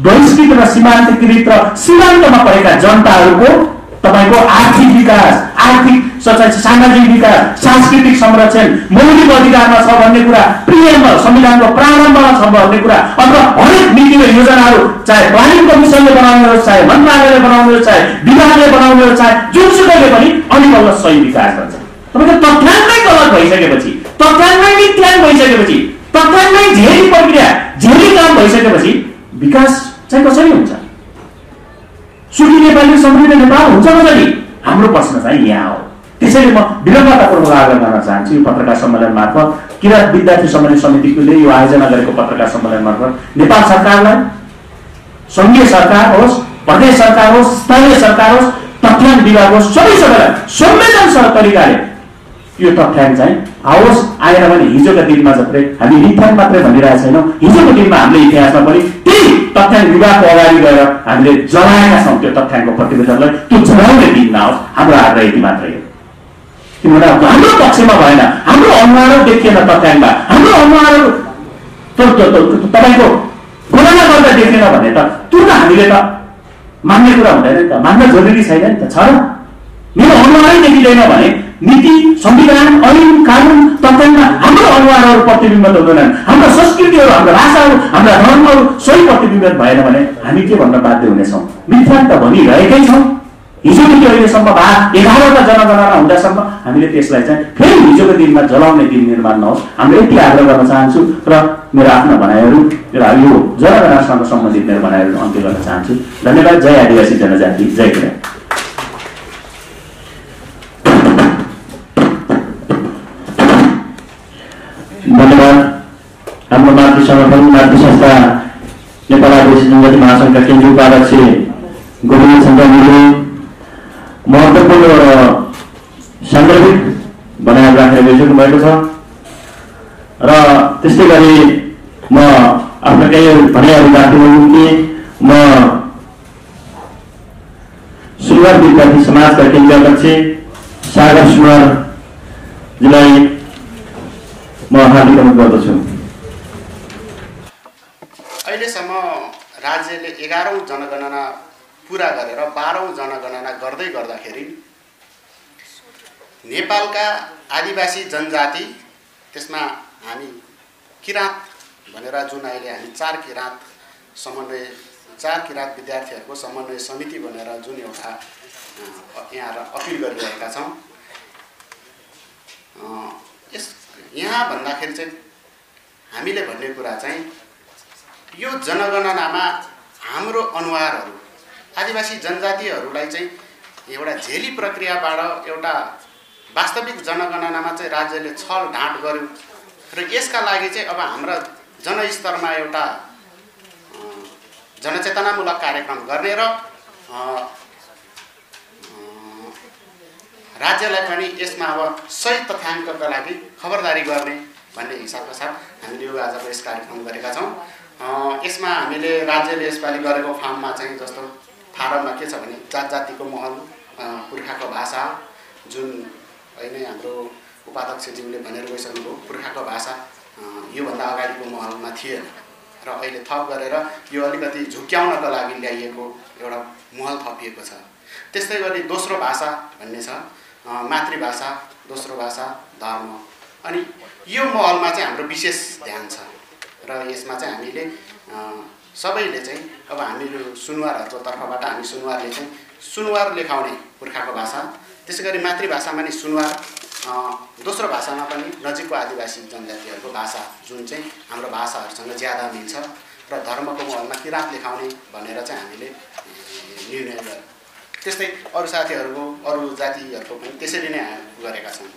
बहिष्कृत र सीमान्तकृत र सीमान्तमा परेका जनताहरूको तपाईँको आर्थिक विकास, आर्थिक सामाजिक विकास, सांस्कृतिक संरक्षण, मौलिक अधिकारमा छ भन्ने कुरा प्रिएम्बल संविधानको प्रारम्भमा छ भन्ने कुरा, अथवा हरेक नीति र योजनाहरू चाहे प्लानिङ कमिसनले बनाउने होस्, चाहे मन्त्रालयले बनाउने होस्, चाहे विभागले बनाउने होस्, चाहे जुनसुकैले पनि अनि बल्ल सही विकास गर्छ। तपाईँको तथ्याङ्कै गलत भइसकेपछि, तथ्याङ्कै मिथ्याङ्क भइसकेपछि, तथ्याङ्कै झेली प्रक्रिया झेली काम भइसकेपछि विकास चाहिँ कसरी हुन्छ? सुखी नेपाली समृद्ध नेपाल हुन्छ कसरी? हाम्रो प्रश्न चाहिँ यहाँ हो। त्यसैले म विनम्रतापूर्वक आग्रह गर्न चाहन्छु यो पत्रकार सम्मेलन मार्फत, किराँत विद्यार्थी समन्वय समितिले यो आयोजना गरेको पत्रकार सम्मेलन मार्फत नेपाल सरकारलाई, सङ्घीय सरकार होस्, प्रदेश सरकार होस्, स्थानीय सरकार होस्, तथ्याङ्क विभाग होस्, सबैलाई संवेदनशील तरिकाले यो तथ्याङ्क चाहिँ आओस् आएर भने हिजोका दिनमा जत्रै हामी मिथ्याङ्क मात्रै भनिरहेको छैनौँ, हिजोको दिनमा हामीले इतिहासमा पनि त्यही तथ्याङ्क विभागको अगाडि गएर हामीले जनाएका छौँ त्यो तथ्याङ्कको प्रतिवेदनलाई, त्यो जनाउने दिन नआओस्। हाम्रो आग्रह यति मात्रै हो। किनभने हाम्रो पक्षमा भएन, हाम्रो अनुहारहरू देखिएन तथ्याङ्कमा, हाम्रो अनुहारहरू तपाईँको गणना गर्दा देखिएन भने त त्यो त हामीले त मान्ने कुरा हुँदैन नि त, मान्न जरुरी छैन नि त। छ र मेरो अनुहारै देखिँदैन भने नीति, संविधान, ऐन, कानुन, तथ्याङ्क हाम्रो अनुहारहरू प्रतिबिम्बित हुँदैनन्, हाम्रो संस्कृतिहरू, हाम्रो भाषाहरू, हाम्रा धर्महरू सही प्रतिबिम्बित भएन भने हामी के भन्न बाध्य हुनेछौँ? मिथ्या त भनिरहेकै छौँ। हिजोदेखि अहिलेसम्म 11वटा जनगणना हुँदासम्म हामीले त्यसलाई चाहिँ फेरि हिजोको दिनमा जलाउने दिन निर्माण नहोस्, हामीले यति आग्रह गर्न चाहन्छु र मेरो आफ्ना भनाइहरू र यो जनगणनासँग सम्बन्धित मेरो भनाइहरू अन्त्य गर्न चाहन्छु। धन्यवाद। जय आदिवासी जनजाति, जय किराँत।
धन्यवाद। हाम्रो मातृ संगठन, मातृ संस्था नेपाल आदिवासी जनजाति महासङ्घका केन्द्रीय उपाध्यक्ष गोविन्द छन्दाजीले महत्त्वपूर्ण र सान्दर्भिक भनाइ राखेर गइसक्नु भएको छ र त्यस्तै गरी म आफ्ना केही भनाइहरू राख्नु निम्ति म सुनुवार विद्यार्थी समाजका केन्द्रीय अध्यक्ष सागर सुनुवारजीलाई म हार्दिक अनुरोध गर्दछु।
अहिलेसम्म राज्यले 11औं जनगणना पुरा गरेर 12औं जनगणना गर्दै गर्दाखेरि नेपालका आदिवासी जनजाति, त्यसमा हामी किराँत भनेर जुन अहिले हामी 4 किराँत विद्यार्थीहरूको समन्वय समिति भनेर जुन एउटा यहाँ अपिल गरिरहेका छौँ, यहाँ भन्दाखेरि चाहिँ हामीले भन्ने कुरा चाहिँ यो जनगणनामा हाम्रो अनुहारहरू, आदिवासी जनजातिहरूलाई चाहिँ एउटा झेली प्रक्रियाबाट एउटा वास्तविक जनगणनामा चाहिँ राज्यले छल ढाँट गर्यो र यसका लागि चाहिँ अब हाम्रा जनस्तरमा एउटा जनचेतनामूलक कार्यक्रम गर्ने र राज्यलाई पनि यसमा अब सही तथ्याङ्कका लागि खबरदारी गर्ने भन्ने हिसाबका साथ हामीले यो आजको यस कार्यक्रम गरेका छौँ। यसमा हामीले राज्यले यसपालि गरेको फार्ममा चाहिँ जस्तो फारममा के छ भने जात जातिको महल, पुर्खाको भाषा, जुन अहिले हाम्रो उपाध्यक्षज्यूले भनेर गइसक्नुभयो पुर्खाको भाषा योभन्दा अगाडिको महलमा थिएन र अहिले थप गरेर यो अलिकति झुक्क्याउनका लागि ल्याइएको एउटा महल थपिएको छ। त्यस्तै गरी दोस्रो भाषा भन्ने छ, मातृभाषा, दोस्रो भाषा, धर्म, अनि यो महलमा चाहिँ हाम्रो विशेष ध्यान छ र यसमा चाहिँ हामीले सबैले चाहिँ अब हामीहरू सुनुवारहरूको तर्फबाट हामी सुनुवारले चाहिँ सुनुवार लेखाउने पुर्खाको भाषा, त्यसै गरी मातृभाषामा नि सुनुवार, दोस्रो भाषामा पनि नजिकको आदिवासी जनजातिहरूको भाषा जुन चाहिँ हाम्रो भाषाहरूसँग ज्यादा मिल्छ र धर्मको महलमा किराँत लेखाउने भनेर चाहिँ हामीले निर्णय गर्यौँ। त्यस्तै अरू साथीहरूको, अरू जातिहरूको पनि त्यसरी नै गरेका छौँ।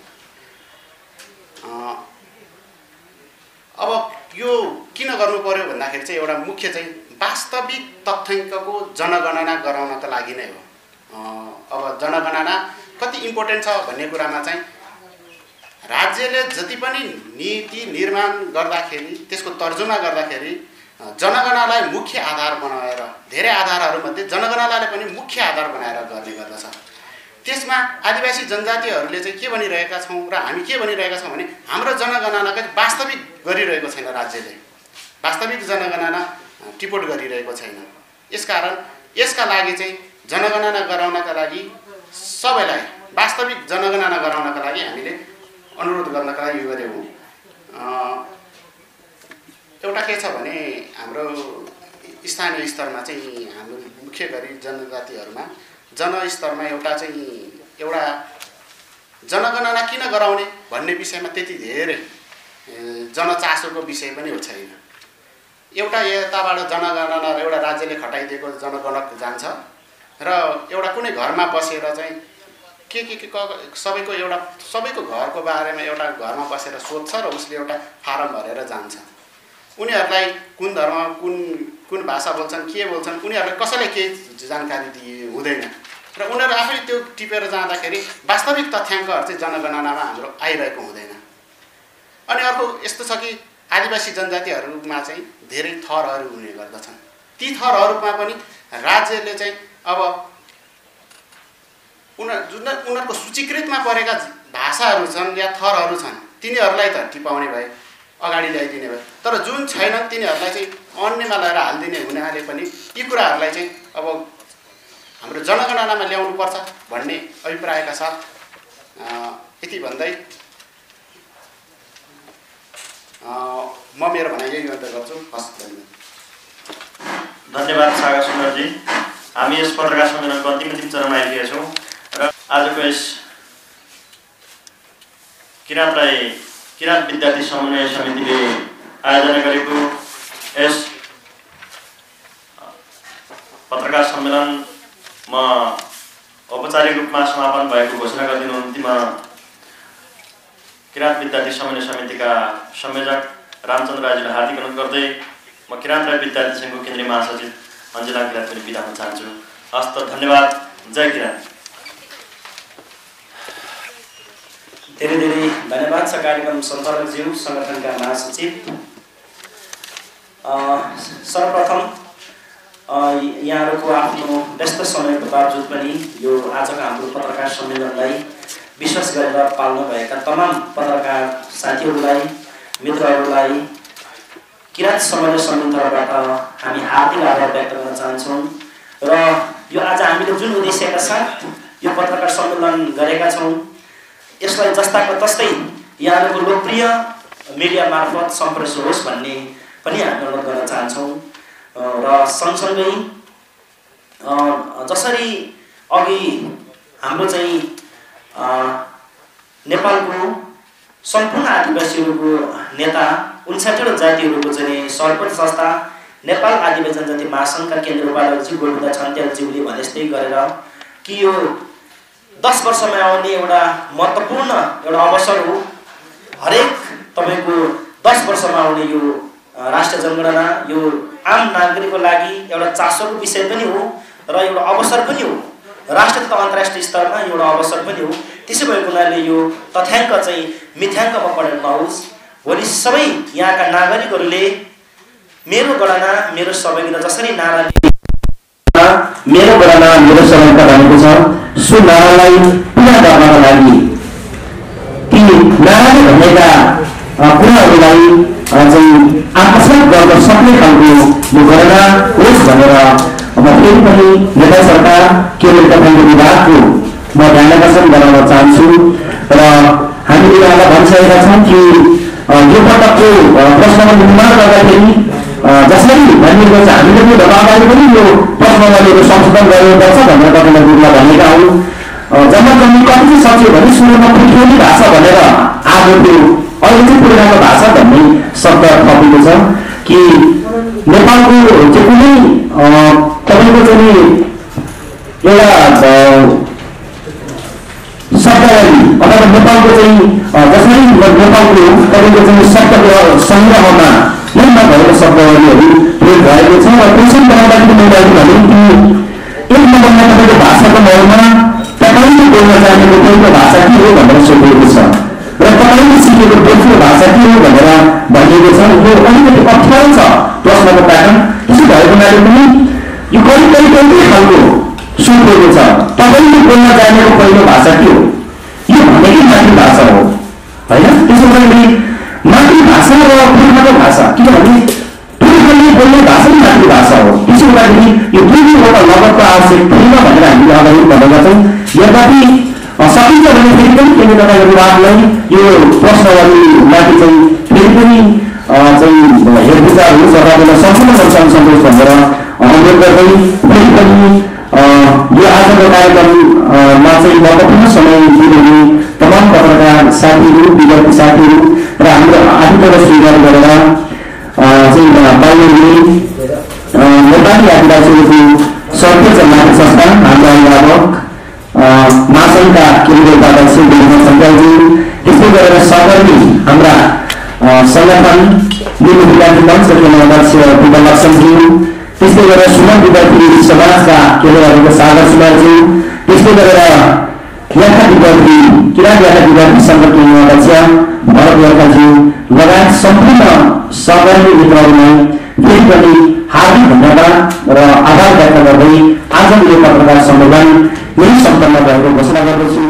अब यो किन गर्नु पर्यो भन्दाखेरि चाहिँ एउटा मुख्य चाहिँ वास्तविक तथ्याङ्कको जनगणना गराउनका लागि नै हो। अब जनगणना कति इम्पोर्टेन्ट छ भन्ने कुरामा चाहिँ राज्यले जति पनि नीति निर्माण गर्दाखेरि, त्यसको तर्जुमा गर्दाखेरि जनगणनालाई मुख्य आधार बनाएर, धेरै आधारहरूमध्ये जनगणनालाई पनि मुख्य आधार बनाएर गर्ने गर्दछ। त्यसमा आदिवासी जनजातिहरूले चाहिँ के भनिरहेका छौँ र हामी के भनिरहेका छौँ भने हाम्रो जनगणनालाई वास्तविक गरिरहेको छैन, राज्यले वास्तविक जनगणना टिपोट गरिरहेको छैन। यसकारण यसका लागि चाहिँ जनगणना गराउनका लागि सबैलाई वास्तविक जनगणना गराउनका लागि हामीले अनुरोध गर्नका लागि यो गरेको। एउटा के छ भने हाम्रो स्थानीय स्तरमा चाहिँ हाम्रो मुख्य गरी जनजातिहरूमा जनस्तरमा एउटा जनगणना किन गराउने भन्ने विषयमा त्यति धेरै जनचासोको विषय पनि हो छैन। एउटा यताबाट जनगणना एउटा राज्यले खटाइदिएको जनगणक जान्छ र एउटा कुनै घरमा बसेर चाहिँ के सबैको घरको बारेमा एउटा घरमा बसेर सोध्छ र उसले एउटा फारम भरेर जान्छ। उनीहरूलाई कुन धर्म, कुन भाषा बोल्छन्, के बोल्छन्, उनीहरूलाई कसैले केही जानकारी दिए हुँदैन र उनीहरू आफै त्यो टिपेर जाँदाखेरि वास्तविक तथ्याङ्कहरू चाहिँ जनगणनामा हाम्रो आइरहेको हुँदैन। अनि अर्को यस्तो छ कि आदिवासी जनजातिहरूमा चाहिँ धेरै थरहरू हुने गर्दछन्। ती थरहरूमा पनि राज्यले चाहिँ अब उनीहरूको सूचीकृतमा परेका भाषाहरू छन् या थरहरू छन् तिनीहरूलाई त टिपाउने भए अगाडि ल्याइदिने भए, तर जुन छैनन् तिनीहरूलाई चाहिँ अन्यमा लगेर हालिदिने हुनाले पनि यी कुराहरूलाई चाहिँ अब हाम्रो जनगणनामा ल्याउनुपर्छ भन्ने अभिप्रायका साथ यति भन्दै म मेरो भनाइ यही अन्त गर्छु। हस्,
धन्यवाद सागर सुन्दरजी। हामी यस पत्रकार सम्मेलनको अन्तिम चरणमा आइपुगेका छौँ र आजको यस किराँत विद्यार्थी समन्वय समितिले आयोजना गरेको यस पत्रकार सम्मेलनमा औपचारिक रूपमा समापन भएको घोषणा गरिदिनु निम्ति म किराँत विद्यार्थी समन्वय समितिका संयोजक रामचन्द्र राईजीलाई हार्दिक अनुरोध गर्दै म किराँत राई विद्यार्थी सङ्घको केन्द्रीय महासचिव अन्जिला किराँत पनि बिदा हुन चाहन्छु। हस्त, धन्यवाद। जय किराँत।
धेरै धेरै धन्यवाद छ कार्यक्रम सञ्चालकज्यू, सङ्गठनका महासचिव। सर्वप्रथम यहाँहरूको आफ्नो व्यस्त समयको बावजुद पनि यो आजको हाम्रो पत्रकार सम्मेलनलाई विश्वास गरेर पाल्नुभएका तमाम पत्रकार साथीहरूलाई, मित्रहरूलाई किराँत समन्वय समितिबाट हामी हार्दिक आभार व्यक्त गर्न चाहन्छौँ। र यो आज हामीले जुन उद्देश्यका साथ यो पत्रकार सम्मेलन गरेका छौँ यसलाई जस्ताको तस्तै यहाँहरूको लोकप्रिय मिडिया मार्फत सम्प्रेषण होस् भन्ने पनि हामी अनुरोध गर्न चाहन्छौँ। र सँगसँगै जसरी अघि हाम्रो चाहिँ नेपालको सम्पूर्ण आदिवासीहरूको नेता 59 जातिहरूको चाहिँ सरपञ्च संस्था नेपाल आदिवासी जनजाति महासङ्घका केन्द्र उपाध्यक्ष गोविन्द छन्त्यालज्यूले भने जस्तै गरेर कि यो 10 वर्षमा आउने एउटा महत्त्वपूर्ण एउटा अवसर हो। हरेक तपाईँको 10 वर्षमा आउने यो राष्ट्रिय जनगणना यो आम नागरिकको लागि एउटा चासोको विषय पनि हो र एउटा अवसर पनि हो। राष्ट्रिय तथा अन्तर्राष्ट्रिय स्तरमा एउटा अवसर पनि हो। त्यसै भएको हुनाले यो तथ्याङ्क चाहिँ मिथ्याङ्कमा परिणत नहोस्। भोलि सबै यहाँका नागरिकहरूले मेरो गणना मेरो सबैजना जसरी नारा
मेरो गणना मेरो सबैका भनेको छ, सो नारालाई पुरा गर्नका लागि ती नाराले भनेका कुराहरूलाई चाहिँ आत्मसात गर्न सक्ने खालको यो गणना होस् भनेर म फेरि पनि नेपाल सरकार केन्द्र तथा विभागको म ध्यान आकर्षण गराउन चाहन्छु। र हामीले यहाँलाई भनिसकेका छौँ कि यो पटकको प्रश्नको निर्माण गर्दाखेरि जसरी भनिएको छ हामीले त्यो अगाडि पनि यो प्रश्नहरूको संशोधन गर्नुपर्छ भनेर तपाईँलाई गुरुमा भनेका हौँ। जम्मा जम्मी कति चाहिँ सकियो भने सुरुमा पृथ्वी भाषा भनेर आजको अहिले चाहिँ पुरानो भाषा भन्ने शब्द थपेको छ कि नेपालको चाहिँ कुनै तपाईँको चाहिँ एउटा शब्दावली अथवा नेपालको चाहिँ जसरी नेपालको तपाईँको चाहिँ शब्दको सङ्ग्रहमा नभएको शब्दावलीहरू प्रयोग भएको छ र क्वेसन बनाउँदाखेरि मैले भने कि एक नम्बरमा तपाईँको भाषाको मौलमा तपाईँले बोल्न जानेको पहिलो भाषा के हो भनेर सोधिएको छ र तपाईँले सिकेको दोस्रो भाषा के हो भनेर भनिएको छ। यो अलिकति अप्ठ्यारो छ प्रश्नको प्याटर्न। त्यसो भएको हुनाले पनि यो कहिले कहिले खालको सोधिएको छ, तपाईँले बोल्न जानेको पहिलो भाषा के हो, यो भनेकै मातृभाषा हो होइन। त्यसो गरी मातृभाषा र पुर्खाको भाषा, किनभने पुर्खाले बोल्ने भाषा नै मातृभाषा हो। त्यसो गर्दाखेरि यो दुईवटा लगतको आवश्यक छैन भनेर हामीले अगाडि बढेका छौँ। यद्यपि सकिन्छ भने फेरि पनि केन्द्र तथा विभागलाई यो प्रश्नवलीमाथि चाहिँ फेरि पनि चाहिँ हेरविचार होस् र तपाईँलाई सम्पूर्ण सन्तोष भनेर अनुरोध गर्दै फेरि पनि यो आजको कार्यक्रममा चाहिँ महत्त्वपूर्ण समय दिनुहुने तमाम पत्रकार साथीहरू, विद्यार्थी साथीहरू र हाम्रो आतिथ्यलाई स्वीकार गरेर चाहिँ बाहिर नेपाली आदिवासीहरूको सर्वोच्च नागरिक संस्था हाम्रो अभिभावक महासङ्घका केन्द्रीय उपाध्यक्ष गोविन्द छन्त्यालज्यू, त्यस्तै गरेर सहकर्मी हाम्रा सङ्गठन निम्न विद्यार्थी मञ्चका केन्द्र अध्यक्ष विमल लक्ष्मणज्यू, त्यस्तै गरेर सुमन विद्यार्थी समाजका केन्द्रहरूको सागर सुनारज्यू, त्यस्तै गरेर यहाँका विद्यार्थी किराँत विद्यार्थी सङ्घका केन्द्र अध्यक्ष भरत गोर्खाज्यू लगायत सम्पूर्ण सहकर्मी मित्रहरूलाई फेरि पनि हार्दिक धन्यवाद र आभार व्यक्त गर्दै आजको यो पत्रकार सम्मेलन यही सम्पन्न भएको घोषणा गर्दछु।